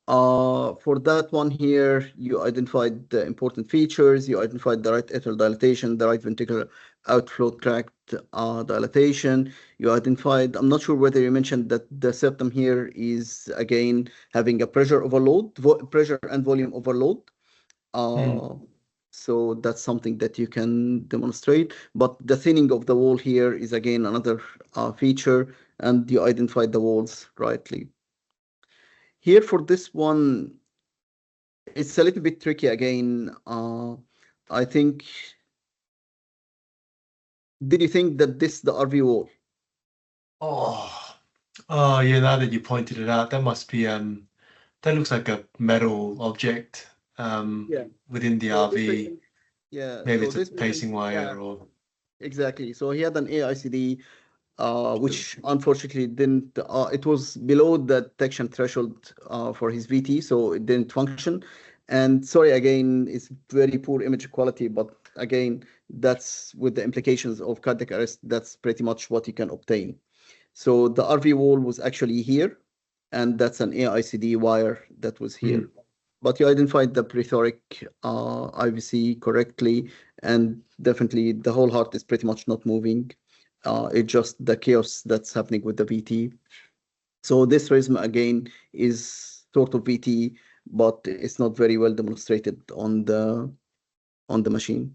S2: For that one here, you identified the important features. You identified the right atrial dilatation, the right ventricular outflow tract dilatation. You identified, I'm not sure whether you mentioned that the septum here is again having a pressure overload, pressure and volume overload. So that's something that you can demonstrate. But the thinning of the wall here is again another feature, and you identified the walls rightly. Here for this one, it's a little bit tricky again. I think, did you think that this is the RV wall?
S4: Oh, yeah, now that you pointed it out, that must be, that looks like a metal object within the
S2: So
S4: RV. Maybe it's a pacing wire or...
S2: Exactly. So he had an AICD, which unfortunately didn't, it was below the detection threshold for his VT, so it didn't function. And sorry, again, it's very poor image quality, but again, that's with the implications of cardiac arrest, that's pretty much what you can obtain. So the RV wall was actually here, and that's an AICD wire that was here. But you identified the plethoric IVC correctly, and definitely the whole heart is pretty much not moving. It's just the chaos that's happening with the VT. So this rhythm again is sort of VT, but it's not very well demonstrated on the machine.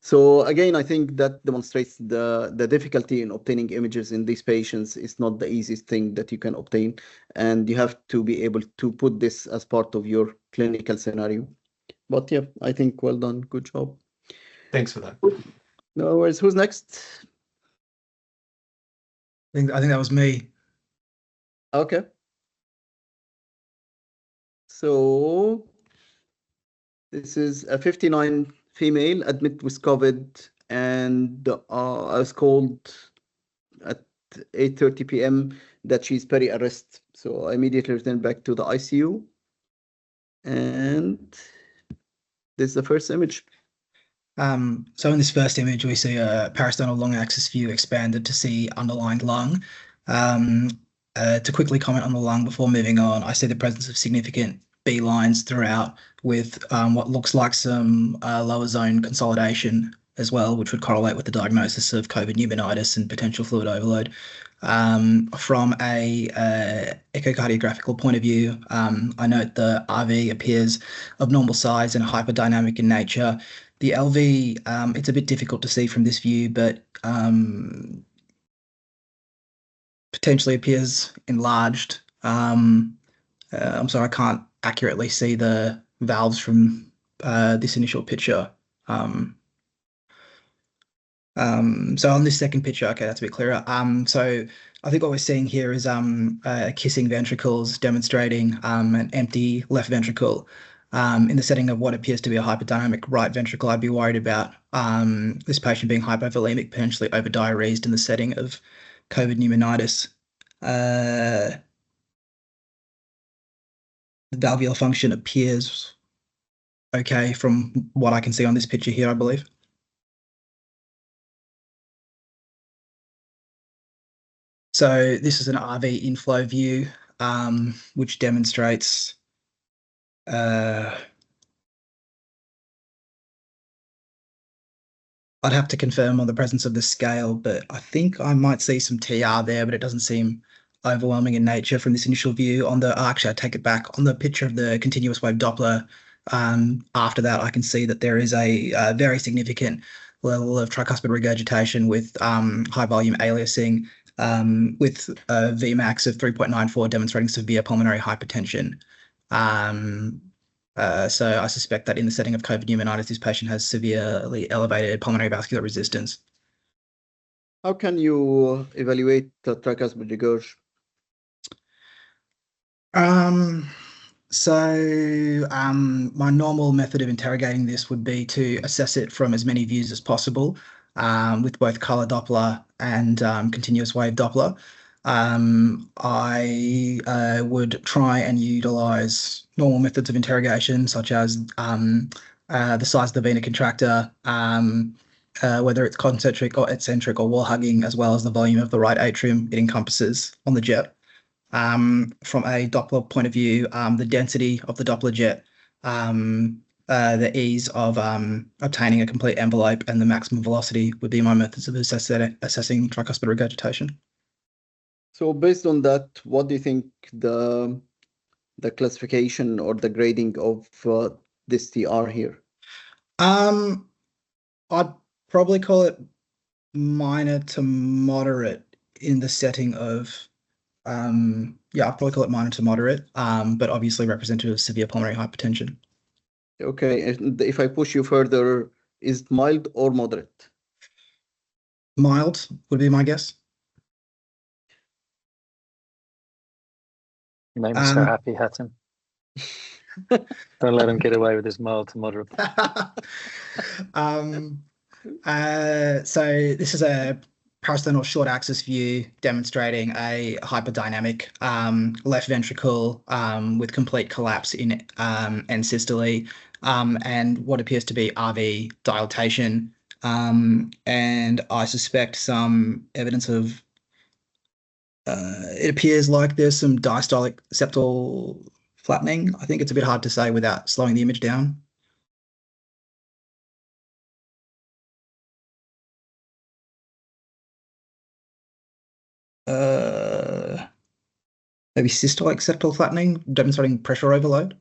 S2: So again, I think that demonstrates the difficulty in obtaining images in these patients. Is not the easiest thing that you can obtain, and you have to be able to put this as part of your clinical scenario. But yeah, I think well done, good job.
S4: Thanks for that.
S2: No worries. Who's next?
S7: I think that was me.
S2: Okay. So this is a 59 female admitted with COVID, and I was called at 8:30 p.m. that she's peri-arrest. So I immediately returned back to the ICU, and this is the first image.
S7: So in this first image, we see a parasternal long axis view expanded to see underlying lung. To quickly comment on the lung before moving on, I see the presence of significant B lines throughout with what looks like some lower zone consolidation as well, which would correlate with the diagnosis of COVID pneumonitis and potential fluid overload. From a echocardiographical point of view, I note the RV appears of normal size and hyperdynamic in nature. The LV, it's a bit difficult to see from this view, but potentially appears enlarged. I'm sorry, I can't accurately see the valves from this initial picture. So on this second picture, okay, that's a bit clearer. So I think what we're seeing here is kissing ventricles demonstrating an empty left ventricle. In the setting of what appears to be a hyperdynamic right ventricle, I'd be worried about this patient being hypovolemic, potentially overdiuresed in the setting of COVID pneumonitis. The valvular function appears okay from what I can see on this picture here, I believe. So this is an RV inflow view, which demonstrates I'd have to confirm on the presence of the scale, but I think I might see some TR there, but it doesn't seem overwhelming in nature from this initial view. Actually, I take it back. On the picture of the continuous wave Doppler, after that, I can see that there is a very significant level of tricuspid regurgitation with high volume aliasing, with a Vmax of 3.94 demonstrating severe pulmonary hypertension. So I suspect that in the setting of COVID pneumonitis, this patient has severely elevated pulmonary vascular resistance.
S2: How can you evaluate the tricuspid regurg?
S7: My normal method of interrogating this would be to assess it from as many views as possible, with both color Doppler and continuous wave Doppler. I would try and utilize normal methods of interrogation, such as the size of the vena contractor, whether it's concentric or eccentric or wall hugging, as well as the volume of the right atrium it encompasses on the jet. From a Doppler point of view, the density of the Doppler jet, the ease of obtaining a complete envelope, and the maximum velocity would be my methods of assessing tricuspid regurgitation.
S2: So based on that, what do you think the classification or the grading of this TR here?
S7: I'd probably call it minor to moderate in the setting of, I'd probably call it minor to moderate, but obviously representative of severe pulmonary hypertension.
S2: Okay, and if I push you further, is it mild or moderate?
S7: Mild would be my guess.
S1: You make me so happy, Hatem. Don't let him get away with his mild to moderate.
S7: So this is a parasternal short axis view demonstrating a hyperdynamic left ventricle with complete collapse in end systole, and what appears to be RV dilatation. And I suspect some evidence of it appears like there's some diastolic septal flattening. I think it's a bit hard to say without slowing the image down. Maybe systolic septal flattening, demonstrating pressure overload.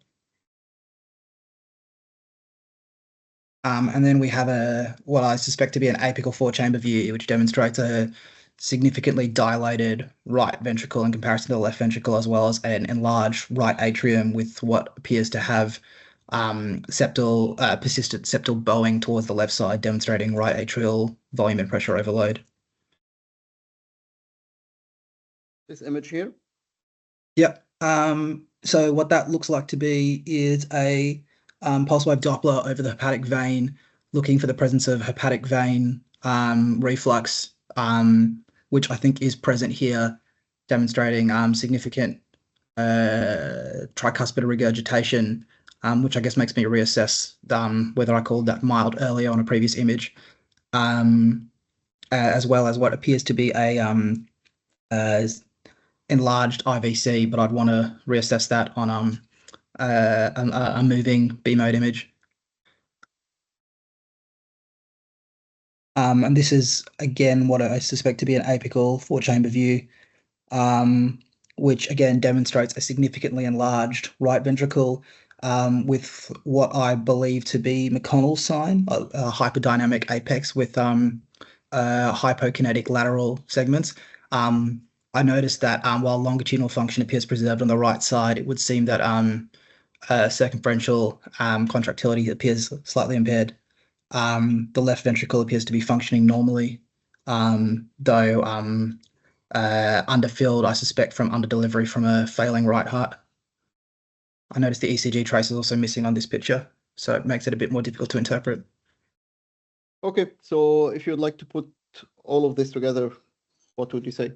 S7: And then we have what I suspect to be an apical four-chamber view, which demonstrates a significantly dilated right ventricle in comparison to the left ventricle, as well as an enlarged right atrium with what appears to have persistent septal bowing towards the left side, demonstrating right atrial volume and pressure overload.
S2: This image here?
S7: Yep. So what that looks like to be is a pulse wave Doppler over the hepatic vein, looking for the presence of hepatic vein reflux, which I think is present here, demonstrating significant tricuspid regurgitation, which I guess makes me reassess whether I called that mild earlier on a previous image, as well as what appears to be a enlarged IVC, but I'd want to reassess that on a moving B-mode image. And this is, again, what I suspect to be an apical four-chamber view, which, again, demonstrates a significantly enlarged right ventricle with what I believe to be McConnell's sign, a hyperdynamic apex with hypokinetic lateral segments. I noticed that while longitudinal function appears preserved on the right side, it would seem that circumferential contractility appears slightly impaired. The left ventricle appears to be functioning normally, though underfilled, I suspect, from underdelivery from a failing right heart. I noticed the ECG trace is also missing on this picture, so it makes it a bit more difficult to interpret.
S2: Okay, so if you'd like to put all of this together, what would you say?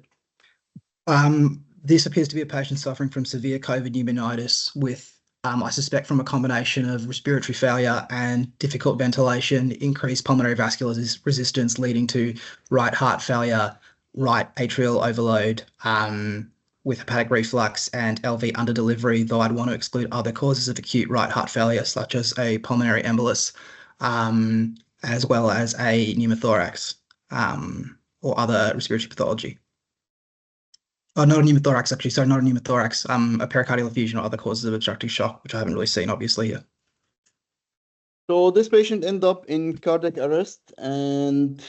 S7: This appears to be a patient suffering from severe COVID pneumonitis with, I suspect, from a combination of respiratory failure and difficult ventilation, increased pulmonary vascular resistance leading to right heart failure, right atrial overload, with hepatic reflux and LV under delivery, though I'd want to exclude other causes of acute right heart failure, such as a pulmonary embolus, as well as a pneumothorax or other respiratory pathology. Oh, not a pneumothorax, actually. Sorry, not a pneumothorax. A pericardial effusion or other causes of obstructive shock, which I haven't really seen, obviously, here.
S2: So this patient ended up in cardiac arrest, and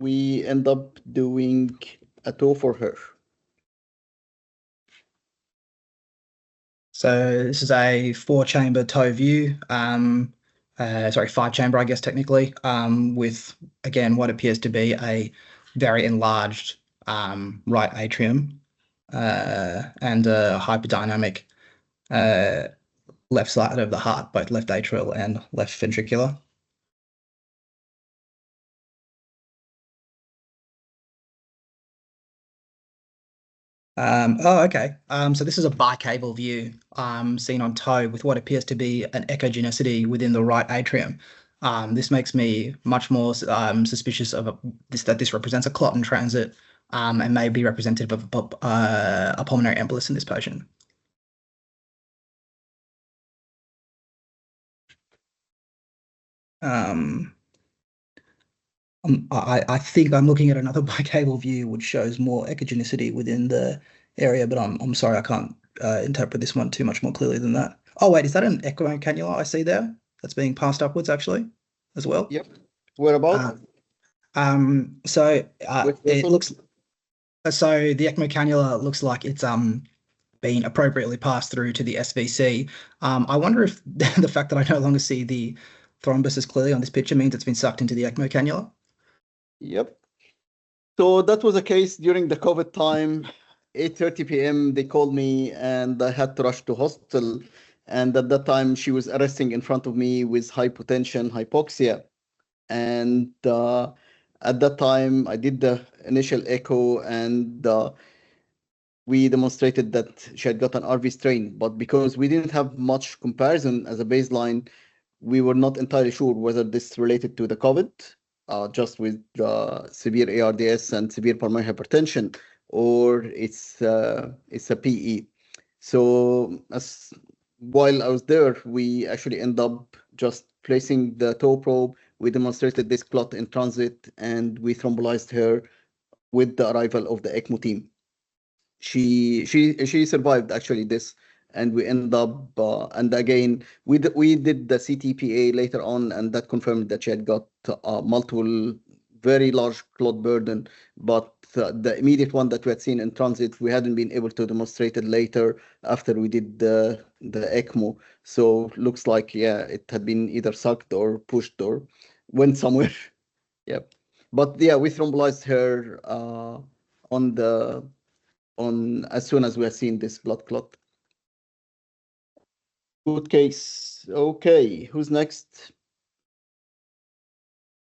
S2: we end up doing a TOE for her.
S7: So this is a 4-chamber TOE view. Sorry, 5-chamber, I guess, technically, with, again, what appears to be a very enlarged right atrium and a hyperdynamic left side of the heart, both left atrial and left ventricular. Okay. So this is a bicable view seen on TOE with what appears to be an echogenicity within the right atrium. This makes me much more suspicious of that this represents a clot in transit and may be representative of a pulmonary embolus in this patient. I think I'm looking at another bicable view which shows more echogenicity within the area, but I'm sorry, I can't interpret this one too much more clearly than that. Oh wait, is that an echo cannula I see there? That's being passed upwards actually, as well.
S2: Yep. Where about?
S7: So it looks. So the ECMO cannula looks like it's been appropriately passed through to the SVC. I wonder if the fact that I no longer see the thrombus as clearly on this picture means it's been sucked into the ECMO cannula.
S2: Yep. So that was a case during the COVID time. 8:30 p.m. they called me and I had to rush to hospital. And at that time she was arresting in front of me with hypotension, hypoxia. And at that time I did the initial echo and we demonstrated that she had got an RV strain. But because we didn't have much comparison as a baseline, we were not entirely sure whether this related to the COVID, just with severe ARDS and severe pulmonary hypertension, or it's a PE. So while I was there, we actually end up just placing the TOE probe. We demonstrated this clot in transit, and we thrombolized her with the arrival of the ECMO team. She survived actually this. And we end up, and again, we did the CTPA later on, and that confirmed that she had got multiple, very large clot burden. But the immediate one that we had seen in transit, we hadn't been able to demonstrate it later after we did the ECMO. So looks like, yeah, it had been either sucked or pushed or went somewhere. Yep. But yeah, we thrombolized her as soon as we had seen this blood clot. Good case. Okay, who's next?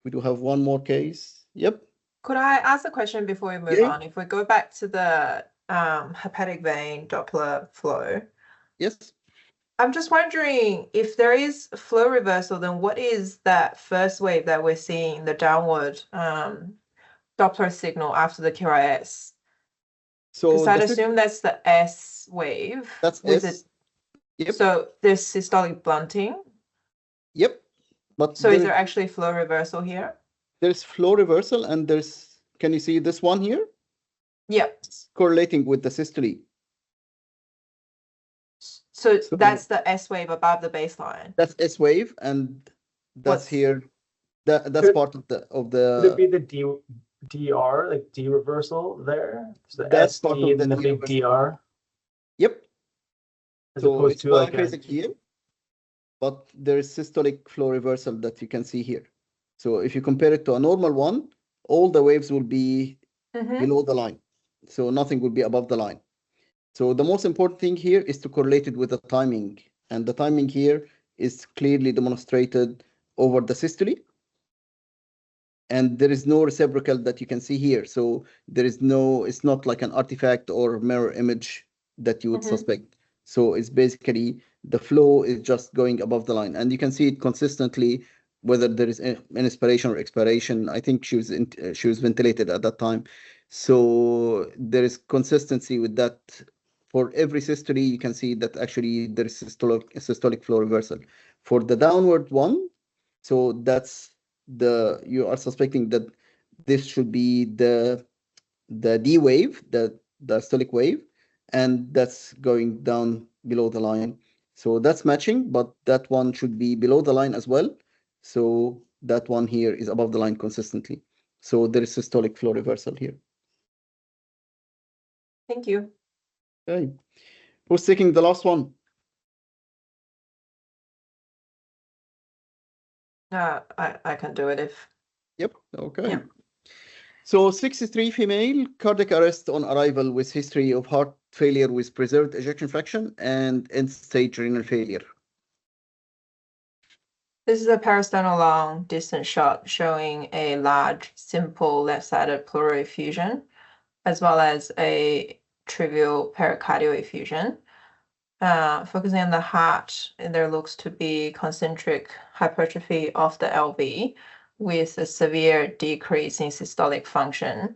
S2: We do have one more case. Yep.
S5: Could I ask a question before we move on? If we go back to the hepatic vein Doppler flow.
S2: Yes.
S5: I'm just wondering if there is flow reversal, then what is that first wave that we're seeing, the downward Doppler signal after the QRS? So because I'd assume that's the S wave.
S2: That's S. Yep.
S5: So there's systolic blunting.
S2: Yep. But
S5: so is there actually flow reversal here?
S2: There's flow reversal, and there's, can you see this one here?
S5: Yep.
S2: It's correlating with the systole.
S5: So that's the S wave above the baseline.
S2: That's S wave, and that's here. That's part of the.
S6: Could it be the DR, like D reversal there? So the
S2: that's
S6: SD
S2: part of
S6: and the big DR.
S2: Yep.
S6: As
S2: so
S6: opposed
S2: it's
S6: to like
S2: here, but there is systolic flow reversal that you can see here. So if you compare it to a normal one, all the waves will be below the line. So nothing will be above the line. So the most important thing here is to correlate it with the timing. And the timing here is clearly demonstrated over the systole. And there is no reciprocal that you can see here. So there is no, it's not like an artifact or mirror image that you would suspect. So it's basically the flow is just going above the line, and you can see it consistently, whether there is an inspiration or expiration. I think she was ventilated at that time. So there is consistency with that. For every systole, you can see that actually there is systolic flow reversal. For the downward one, so that's you are suspecting that this should be the D wave, the diastolic wave, and that's going down below the line. So that's matching, but that one should be below the line as well. So that one here is above the line consistently. So there is systolic flow reversal here.
S5: Thank you.
S2: Okay. Who's taking the last one?
S5: I can do it if.
S2: Yep. Okay.
S5: Yeah.
S2: So 63 female, cardiac arrest on arrival with history of heart failure with preserved ejection fraction and end-stage renal failure.
S5: This is a parasternal long distance shot showing a large, simple left-sided pleural effusion, as well as a trivial pericardial effusion. Focusing on the heart, there looks to be concentric hypertrophy of the LV with a severe decrease in systolic function.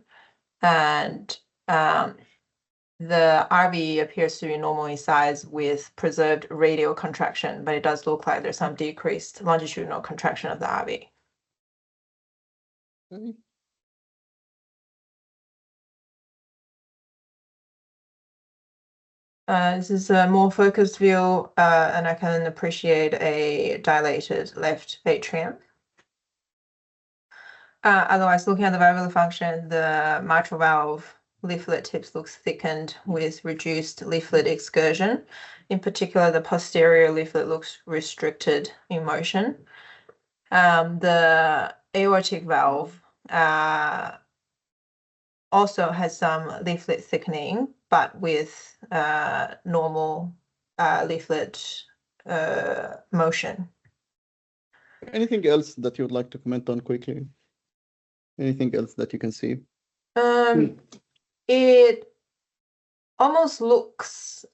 S5: And the RV appears to be normal in size with preserved radial contraction, but it does look like there's some decreased longitudinal contraction of the RV.
S2: Okay.
S5: This is a more focused view, and I can appreciate a dilated left atrium. Otherwise, looking at the valvular function, the mitral valve leaflet tips looks thickened with reduced leaflet excursion. In particular, the posterior leaflet looks restricted in motion. The aortic valve also has some leaflet thickening, but with normal leaflet motion.
S2: Anything else that you would like to comment on quickly? Anything else that you can see?
S5: It almost looks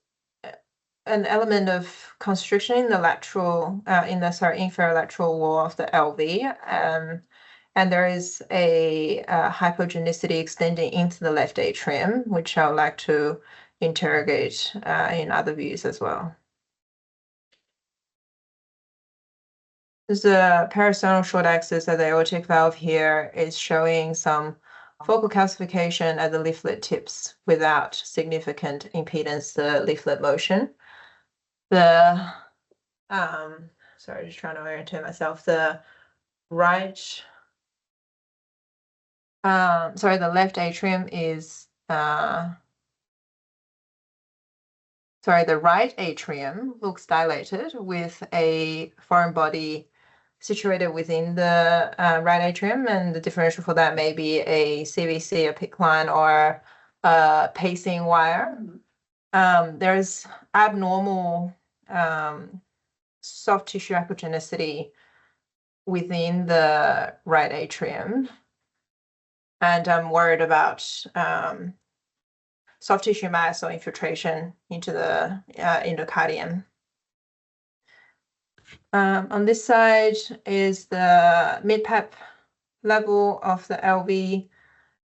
S5: an element of constriction in the lateral, inferior lateral wall of the LV. And there is a hypogenicity extending into the left atrium, which I would like to interrogate in other views as well. There's a parasternal short axis at the aortic valve here is showing some focal calcification at the leaflet tips without significant impedance to leaflet motion. The sorry, just trying to orientate myself. The right, the left atrium is the right atrium looks dilated with a foreign body situated within the right atrium, and the differential for that may be a CVC, a PICC line, or a pacing wire. There's abnormal soft tissue hypogenicity within the right atrium, and I'm worried about soft tissue mass or infiltration into the endocardium. On this side is the mid-pap level of the LV.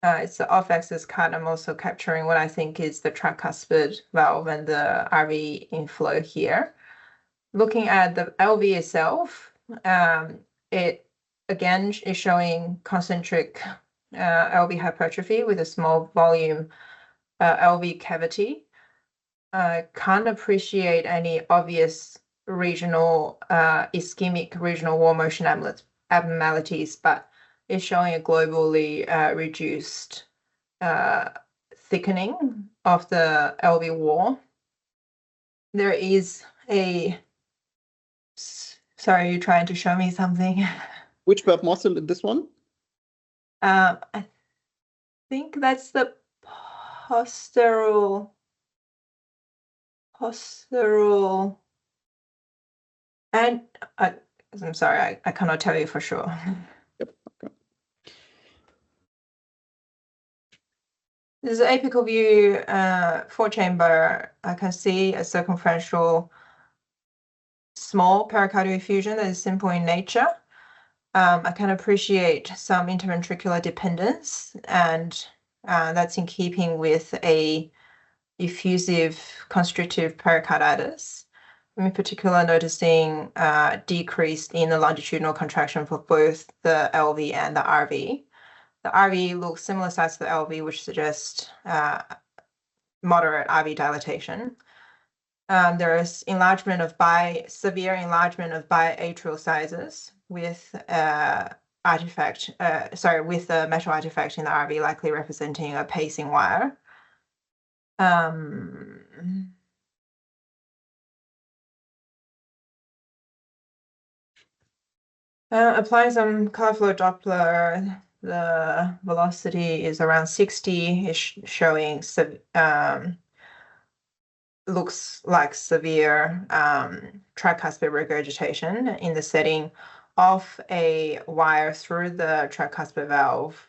S5: It's the off-axis cut. I'm also capturing what I think is the tricuspid valve and the RV inflow here. Looking at the LV itself, it again is showing concentric LV hypertrophy with a small volume LV cavity. Can't appreciate any obvious regional ischemic regional wall motion abnormalities, but it's showing a globally reduced thickening of the LV wall. There is a, sorry, you're trying to show me something.
S2: Which pap muscle is this one?
S5: I think that's the posteral, and I'm sorry, I cannot tell you for sure.
S2: Yep. Okay.
S5: This is an apical view, 4-chamber. I can see a circumferential small pericardial effusion that is simple in nature. I can appreciate some interventricular dependence and That's in keeping with a effusive constrictive pericarditis. I'm in particular noticing decrease in the longitudinal contraction for both the LV and the RV. The RV looks similar size to the LV, which suggests moderate RV dilatation. There is severe enlargement of biatrial sizes with with a metal artifact in the RV, likely representing a pacing wire. Applying some color flow Doppler, the velocity is around 60, is showing looks like severe tricuspid regurgitation in the setting of a wire through the tricuspid valve.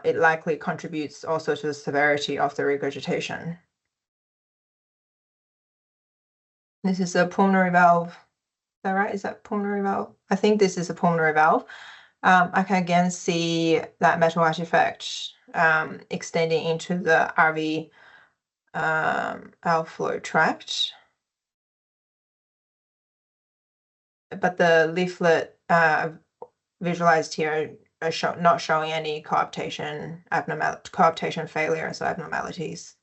S5: It likely contributes also to the severity of the regurgitation. This is a pulmonary valve. Is that right? Is that pulmonary valve? I think this is a pulmonary valve. I can again see that metal artifact extending into the RV outflow tract. But the leaflet visualized here are not showing any cooptation failures or abnormalities.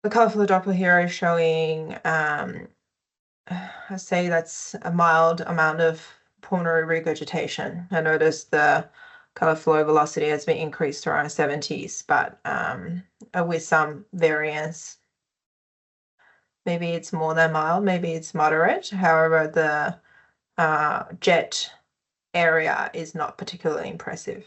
S5: The color flow Doppler here is showing, I say that's a mild amount of pulmonary regurgitation. I noticed the color flow velocity has been increased to around 70s, but with some variance. Maybe it's more than mild, maybe it's moderate. However, the jet area is not particularly impressive.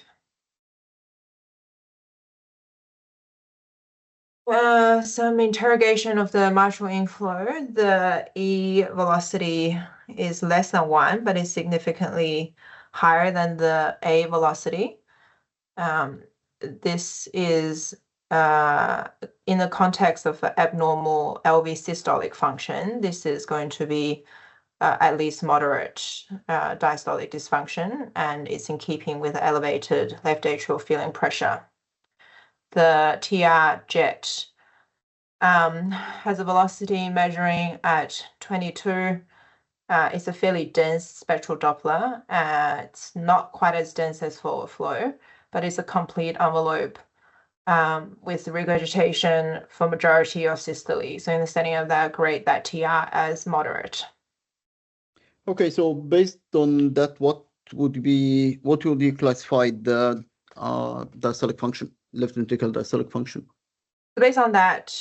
S5: Some interrogation of the mitral inflow. The E velocity is less than 1, but is significantly higher than the A velocity. This is in the context of abnormal LV systolic function. This is going to be at least moderate diastolic dysfunction, and it's in keeping with elevated left atrial filling pressure. The TR jet has a velocity measuring at 22. It's a fairly dense spectral Doppler. It's not quite as dense as forward flow, but it's a complete envelope with regurgitation for majority of systole. So in the setting of that, grade that TR as moderate.
S2: Okay, so based on that, what would you classify the diastolic function, left ventricular diastolic function?
S5: Based on that,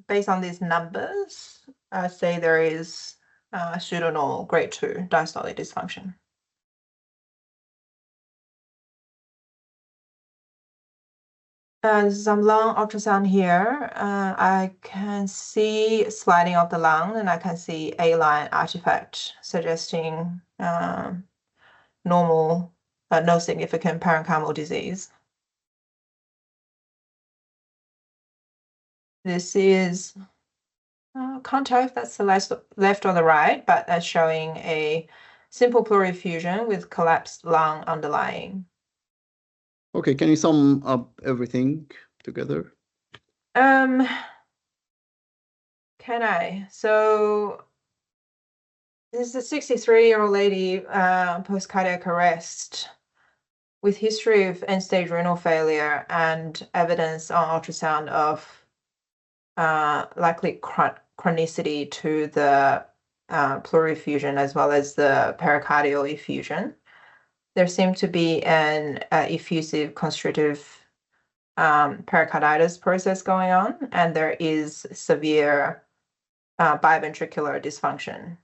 S5: based on these numbers, I say there is pseudonormal grade 2 diastolic dysfunction. Some lung ultrasound here. I can see sliding of the lung, and I can see A-line artifact suggesting normal, no significant parenchymal disease. This is, can't tell if that's the left or the right, but that's showing a simple pleural effusion with collapsed lung underlying.
S2: Okay, can you sum up everything together?
S5: Can I? So this is a 63-year-old lady, post-cardiac arrest with history of end-stage renal failure and evidence on ultrasound of likely chronicity to the pleural effusion as well as the pericardial effusion. There seemed to be an effusive constrictive pericarditis process going on, and there is severe biventricular dysfunction.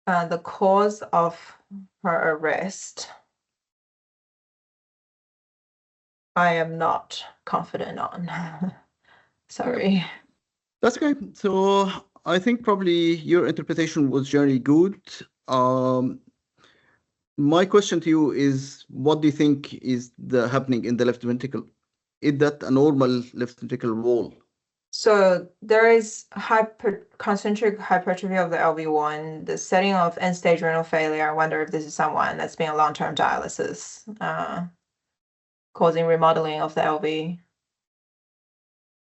S5: The cause of her arrest, I am not confident on. Sorry.
S2: That's okay. So I think probably your interpretation was generally good. My question to you is, what do you think is happening in the left ventricle? Is that a normal left ventricular wall?
S5: So there is concentric hypertrophy of the LV1, the setting of end-stage renal failure. I wonder if this is someone that's been on long-term dialysis, causing remodeling of the LV.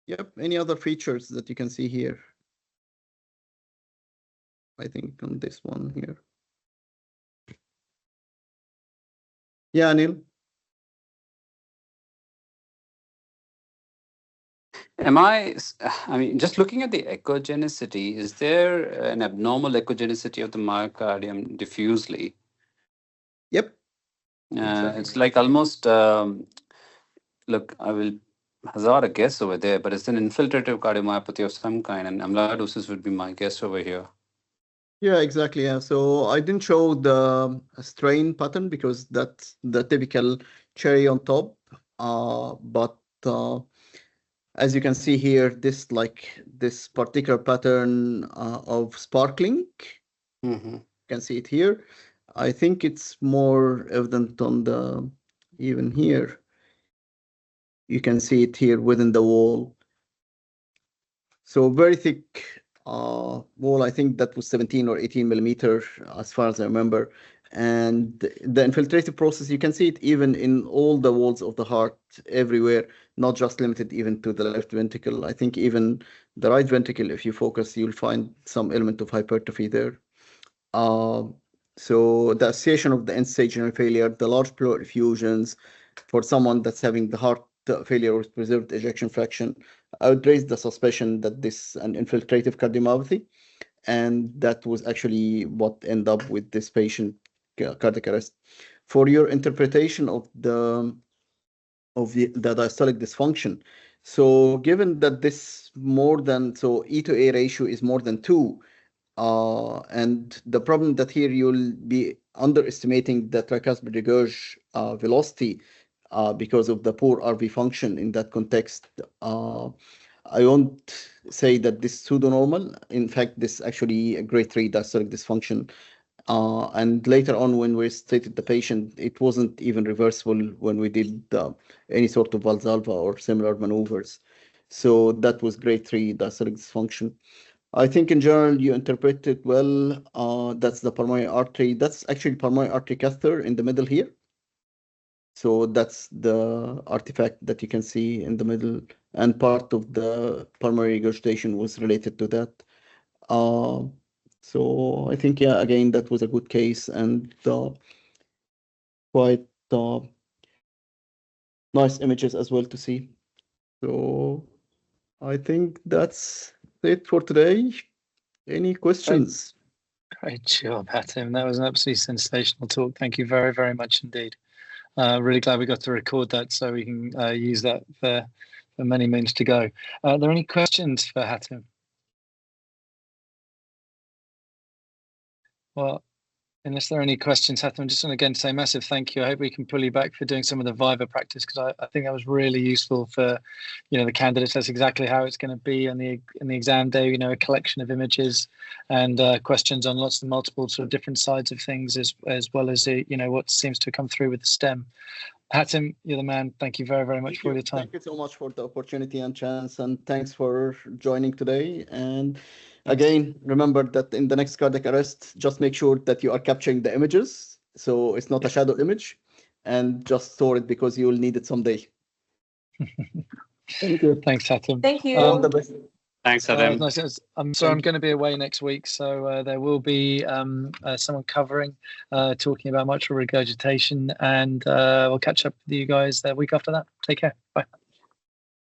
S2: Yep. Any other features that you can see here? I think on this one here. Yeah, Anil.
S3: I mean, just looking at the echogenicity, is there an abnormal echogenicity of the myocardium diffusely?
S2: Yep.
S3: It's like almost, look, I will hazard a guess over there, but it's an infiltrative cardiomyopathy of some kind, and amyloidosis would be my guess over here.
S2: Yeah, exactly. Yeah. So I didn't show the strain pattern because that's the typical cherry on top. But as you can see here, this particular pattern of sparkling, you can see it here. I think it's more evident on the, even here. You can see it here within the wall. So very thick wall. I think that was 17 or 18 millimeter, as far as I remember. And the infiltrative process, you can see it even in all the walls of the heart everywhere, not just limited even to the left ventricle. I think even the right ventricle, if you focus, you'll find some element of hypertrophy there. So the association of the end-stage renal failure, the large pleural effusions for someone that's having the heart failure with preserved ejection fraction, I would raise the suspicion that this is an infiltrative cardiomyopathy, and that was actually what ended up with this patient cardiac arrest. For your interpretation of the diastolic dysfunction, so given that this more than, so E to A ratio is more than 2, and the problem that here you'll be underestimating the tricuspid regurg velocity because of the poor RV function in that context. I won't say that this is pseudo-normal. In fact, this is actually a grade 3 diastolic dysfunction. And later on, when we treated the patient, it wasn't even reversible when we did any sort of Valsalva or similar maneuvers. So that was grade 3 diastolic dysfunction. I think in general, you interpret it well. That's the pulmonary artery. That's actually pulmonary artery catheter in the middle here. So that's the artifact that you can see in the middle, and part of the pulmonary regurgitation was related to that. So I think, yeah, again, that was a good case and quite nice images as well to see. So I think that's it for today. Any questions?
S1: Great job, Hatem. That was an absolutely sensational talk. Thank you very, very much indeed. Really glad we got to record that so we can use that for many moons to go. Are there any questions for Hatem? Well, unless there are any questions, Hatem, I'm just going to again say massive thank you. I hope we can pull you back for doing some of the Viva practice, because I think that was really useful for, the candidates. That's exactly how it's going to be in the exam day. A collection of images and questions on lots of multiple sort of different sides of things, as well as what seems to come through with the STEM. Hatem, you're the man. Thank you very, very much for your time.
S2: Thank you so much for the opportunity and chance, and thanks for joining today. And again, remember that in the next cardiac arrest, just make sure that you are capturing the images, so it's not a shadow image, and just store it because you will need it someday.
S1: Thank you. Thanks, Hatem.
S5: Thank you.
S2: All the best.
S3: Thanks, Hatem.
S1: Nice. I'm sorry, I'm going to be away next week, so there will be someone covering, talking about mitral regurgitation, and we'll catch up with you guys the week after that. Take care. Bye.